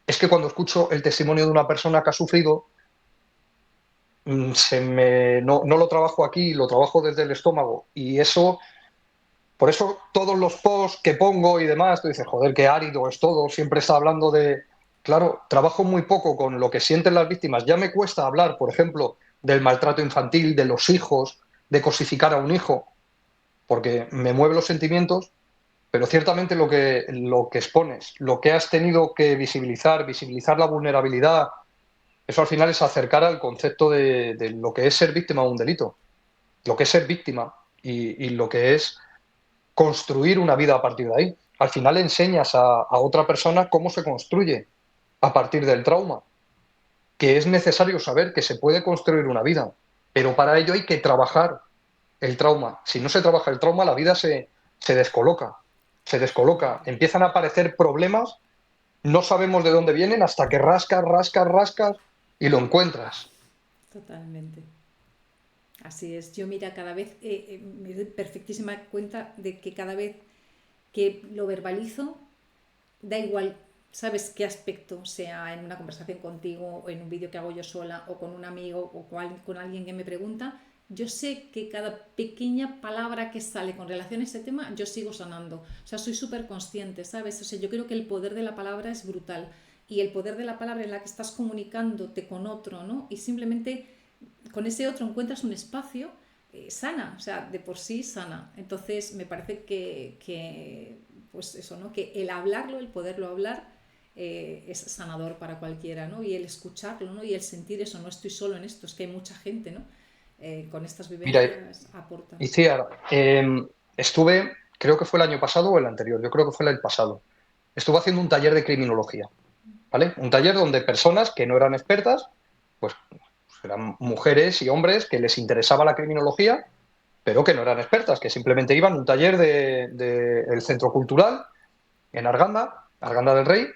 Es que cuando escucho el testimonio de una persona que ha sufrido, no lo trabajo aquí, lo trabajo desde el estómago. Y eso, por eso todos los posts que pongo y demás, tú dices, joder, qué árido es todo, siempre está hablando de... Claro, trabajo muy poco con lo que sienten las víctimas. Ya me cuesta hablar, por ejemplo, del maltrato infantil, de los hijos, de cosificar a un hijo, porque me mueven los sentimientos, pero ciertamente lo que expones, lo que has tenido que visibilizar la vulnerabilidad, eso al final es acercar al concepto de lo que es ser víctima de un delito, lo que es ser víctima y lo que es construir una vida a partir de ahí. Al final enseñas a otra persona cómo se construye a partir del trauma, que es necesario saber que se puede construir una vida, pero para ello hay que trabajar el trauma. Si no se trabaja el trauma, la vida se descoloca, se descoloca. Empiezan a aparecer problemas, no sabemos de dónde vienen hasta que rascas, rascas, rascas y lo encuentras. Totalmente. Así es. Yo, mira, cada vez me doy perfectísima cuenta de que cada vez que lo verbalizo, da igual, sabes qué aspecto, sea en una conversación contigo, o en un vídeo que hago yo sola, o con un amigo, o con alguien que me pregunta, yo sé que cada pequeña palabra que sale con relación a ese tema, yo sigo sanando. O sea, soy súper consciente, ¿sabes? O sea, yo creo que el poder de la palabra es brutal. Y el poder de la palabra en la que estás comunicándote con otro, ¿no? Y simplemente con ese otro encuentras un espacio sana, o sea, de por sí sana. Entonces, me parece pues eso, ¿no? Que el hablarlo, el poderlo hablar, es sanador para cualquiera, ¿no? Y el escucharlo, ¿no? Y el sentir eso, no estoy solo en esto, es que hay mucha gente, ¿no? Con estas Mira, vivencias aporta. Iciar, estuve, creo que fue el año pasado o el anterior, yo creo que fue el pasado, estuve haciendo un taller de criminología, ¿vale? Un taller donde personas que no eran expertas, pues eran mujeres y hombres que les interesaba la criminología, pero que no eran expertas, que simplemente iban a un taller del Centro Cultural en Arganda, Arganda del Rey,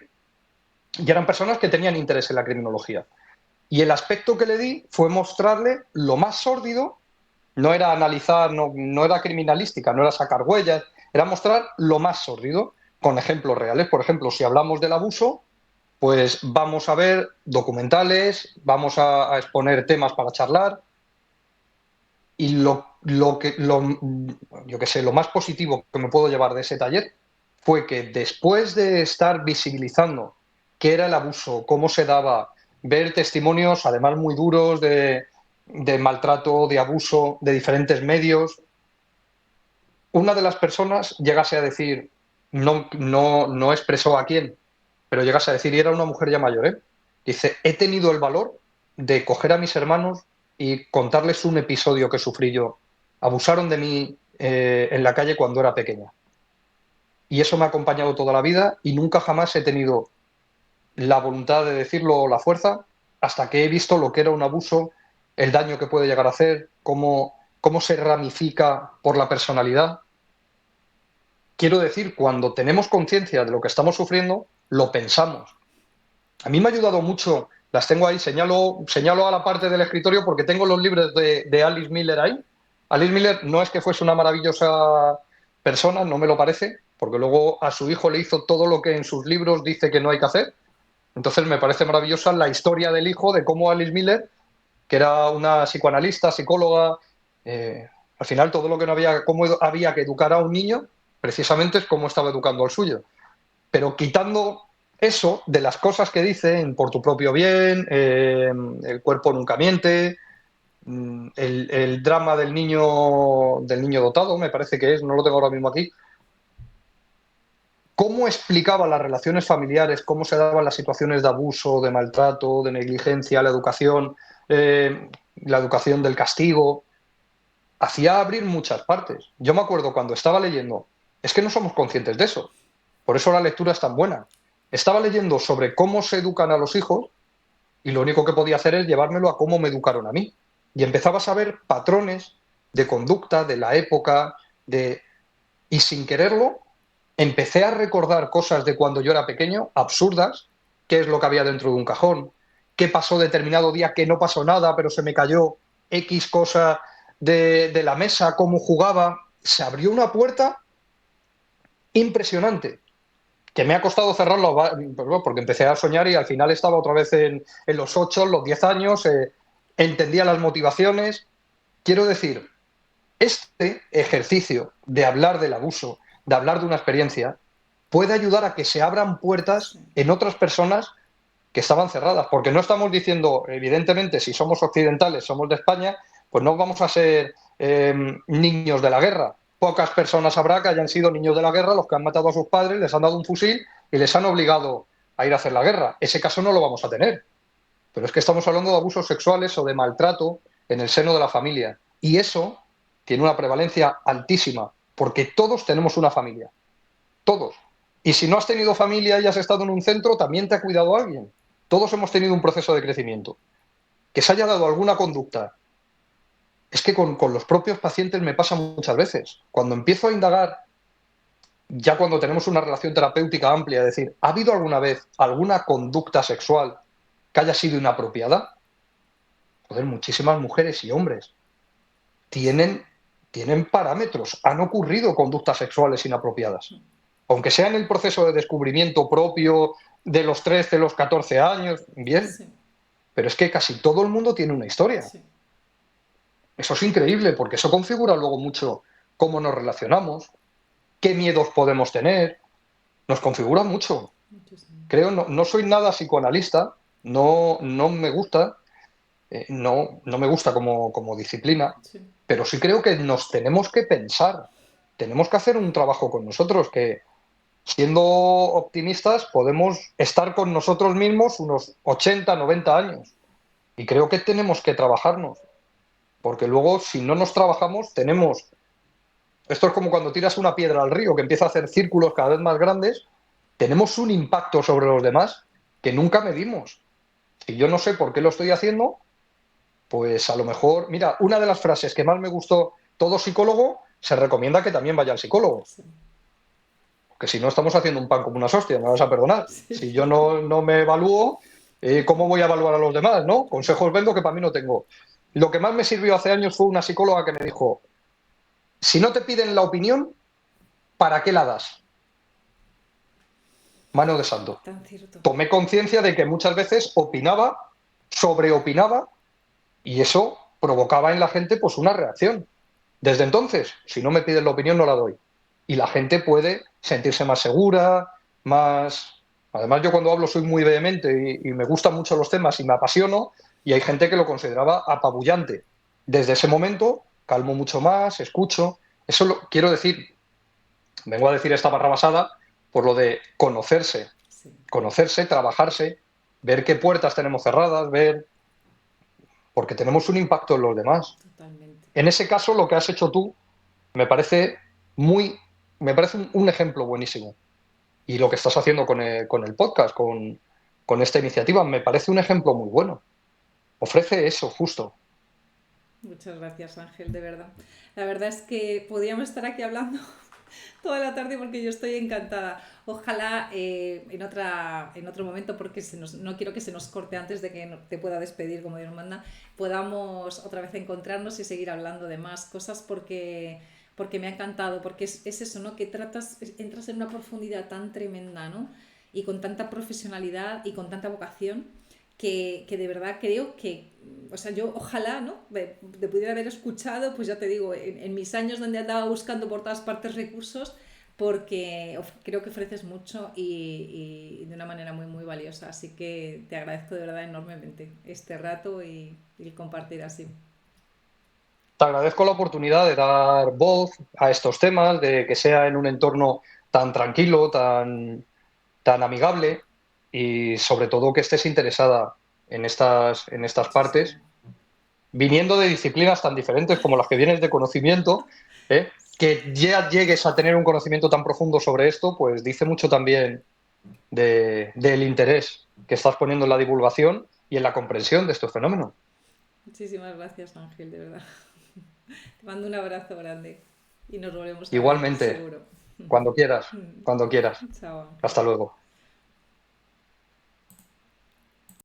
y eran personas que tenían interés en la criminología. Y el aspecto que le di fue mostrarle lo más sórdido, no era analizar, no era criminalística, no era sacar huellas, era mostrar lo más sórdido, con ejemplos reales. Por ejemplo, si hablamos del abuso, pues vamos a ver documentales, vamos a exponer temas para charlar, y yo que sé, lo más positivo que me puedo llevar de ese taller fue que después de estar visibilizando qué era el abuso, cómo se daba, ver testimonios además muy duros de maltrato, de abuso, de diferentes medios, una de las personas llegase a decir, no expresó a quién, pero llegase a decir, y era una mujer ya mayor, dice, he tenido el valor de coger a mis hermanos y contarles un episodio que sufrí yo. Abusaron de mí en la calle cuando era pequeña. Y eso me ha acompañado toda la vida y nunca jamás he tenido la voluntad de decirlo o la fuerza hasta que he visto lo que era un abuso, el daño que puede llegar a hacer, cómo se ramifica por la personalidad. Quiero decir, cuando tenemos conciencia de lo que estamos sufriendo, lo pensamos. A mí me ha ayudado mucho, las tengo ahí, señalo a la parte del escritorio porque tengo los libros de Alice Miller ahí. Alice Miller no es que fuese una maravillosa persona, no me lo parece, porque luego a su hijo le hizo todo lo que en sus libros dice que no hay que hacer. Entonces me parece maravillosa la historia del hijo, de cómo Alice Miller que era una psicoanalista, psicóloga. Al final, todo lo que no había, cómo había que educar a un niño, precisamente es cómo estaba educando al suyo. Pero quitando eso de las cosas que dicen, por tu propio bien, el cuerpo nunca miente, el drama del niño dotado, me parece que es, no lo tengo ahora mismo aquí. ¿Cómo explicaba las relaciones familiares, cómo se daban las situaciones de abuso, de maltrato, de negligencia, la educación del castigo? Hacía abrir muchas partes. Yo me acuerdo cuando estaba leyendo, es que no somos conscientes de eso, por eso la lectura es tan buena. Estaba leyendo sobre cómo se educan a los hijos y lo único que podía hacer es llevármelo a cómo me educaron a mí. Y empezabas a ver patrones de conducta de la época, y sin quererlo, empecé a recordar cosas de cuando yo era pequeño, absurdas, qué es lo que había dentro de un cajón, qué pasó determinado día que no pasó nada, pero se me cayó X cosa de la mesa, cómo jugaba. Se abrió una puerta impresionante, que me ha costado cerrarlo, pues bueno, porque empecé a soñar y al final estaba otra vez en los 8, los 10 años, entendía las motivaciones. Quiero decir, este ejercicio de hablar del abuso, de hablar de una experiencia, puede ayudar a que se abran puertas Sí, en otras personas que estaban cerradas, porque no estamos diciendo, evidentemente, si somos occidentales, somos de España, pues no vamos a ser niños de la guerra. Pocas personas habrá que hayan sido niños de la guerra los que han matado a sus padres, les han dado un fusil y les han obligado a ir a hacer la guerra. Ese caso no lo vamos a tener. Pero es que estamos hablando de abusos sexuales o de maltrato en el seno de la familia. Y eso tiene una prevalencia altísima, porque todos tenemos una familia. Todos. Y si no has tenido familia y has estado en un centro, también te ha cuidado alguien. Todos hemos tenido un proceso de crecimiento. Que se haya dado alguna conducta. Es que con los propios pacientes me pasa muchas veces. Cuando empiezo a indagar, ya cuando tenemos una relación terapéutica amplia, es decir, ¿ha habido alguna vez alguna conducta sexual que haya sido inapropiada? Joder, muchísimas mujeres y hombres tienen, tienen parámetros, han ocurrido conductas sexuales inapropiadas. Aunque sea en el proceso de descubrimiento propio de los 13, los 14 años, bien, sí, pero es que casi todo el mundo tiene una historia. sí. Eso es increíble porque eso configura luego mucho cómo nos relacionamos, qué miedos podemos tener, nos configura mucho. Muchísimo. Creo, no, no soy nada psicoanalista, no, no me gusta, no, no me gusta como disciplina, Sí, pero sí creo que nos tenemos que pensar, tenemos que hacer un trabajo con nosotros, que siendo optimistas podemos estar con nosotros mismos unos 80, 90 años. Y creo que tenemos que trabajarnos, porque luego si no nos trabajamos tenemos... Esto es como cuando tiras una piedra al río que empieza a hacer círculos cada vez más grandes, tenemos un impacto sobre los demás que nunca medimos. Si yo no sé por qué lo estoy haciendo, pues a lo mejor, mira, una de las frases que más me gustó, todo psicólogo se recomienda que también vaya al psicólogo, sí, porque si no estamos haciendo un pan como una hostia, me vas a perdonar. Si yo sí. no me evalúo, ¿cómo voy a evaluar a los demás? ¿No? Consejos vendo que para mí no tengo. Lo que más me sirvió hace años fue una psicóloga que me dijo, si no te piden la opinión, ¿para qué la das? Mano de santo. Tan cierto. Tomé conciencia de que muchas veces opinaba, sobreopinaba, y eso provocaba en la gente pues una reacción. Desde entonces, si no me piden la opinión, no la doy. Y la gente puede sentirse más segura, más... Además, yo cuando hablo soy muy vehemente y me gustan mucho los temas y me apasiono, y hay gente que lo consideraba apabullante. Desde ese momento, calmo mucho más, escucho. Eso lo quiero decir, vengo a decir esta barrabasada por lo de conocerse, Sí, conocerse, trabajarse, ver qué puertas tenemos cerradas, ver, porque tenemos un impacto en los demás. totalmente. En ese caso, lo que has hecho tú me parece muy, me parece un ejemplo buenísimo. Y lo que estás haciendo con el podcast, con esta iniciativa, me parece un ejemplo muy bueno. Ofrece eso, justo. Muchas gracias, Ángel, de verdad. La verdad es que podríamos estar aquí hablando toda la tarde porque yo estoy encantada. Ojalá en otro momento, porque no quiero que se nos corte antes de que te pueda despedir como Dios manda, podamos otra vez encontrarnos y seguir hablando de más cosas porque me ha encantado, porque es eso, ¿no? Que entras en una profundidad tan tremenda, ¿no? Y con tanta profesionalidad y con tanta vocación que de verdad creo que, o sea, yo ojalá, ¿no? De pudiera haber escuchado, pues ya te digo, en mis años donde andaba buscando por todas partes recursos, porque creo que ofreces mucho y de una manera muy, muy valiosa. Así que te agradezco de verdad enormemente este rato y el compartir así. Te agradezco la oportunidad de dar voz a estos temas, de que sea en un entorno tan tranquilo, tan amigable y sobre todo que estés interesada en estas partes, Muchísimo. viniendo de disciplinas tan diferentes como las que vienes de conocimiento, ¿eh? Que ya llegues a tener un conocimiento tan profundo sobre esto, pues dice mucho también del interés que estás poniendo en la divulgación y en la comprensión de estos fenómenos. Muchísimas gracias, Ángel, de verdad. Te mando un abrazo grande y nos volvemos a ver, Igualmente, seguro. cuando quieras, cuando quieras. Chao, Ángel. Hasta luego.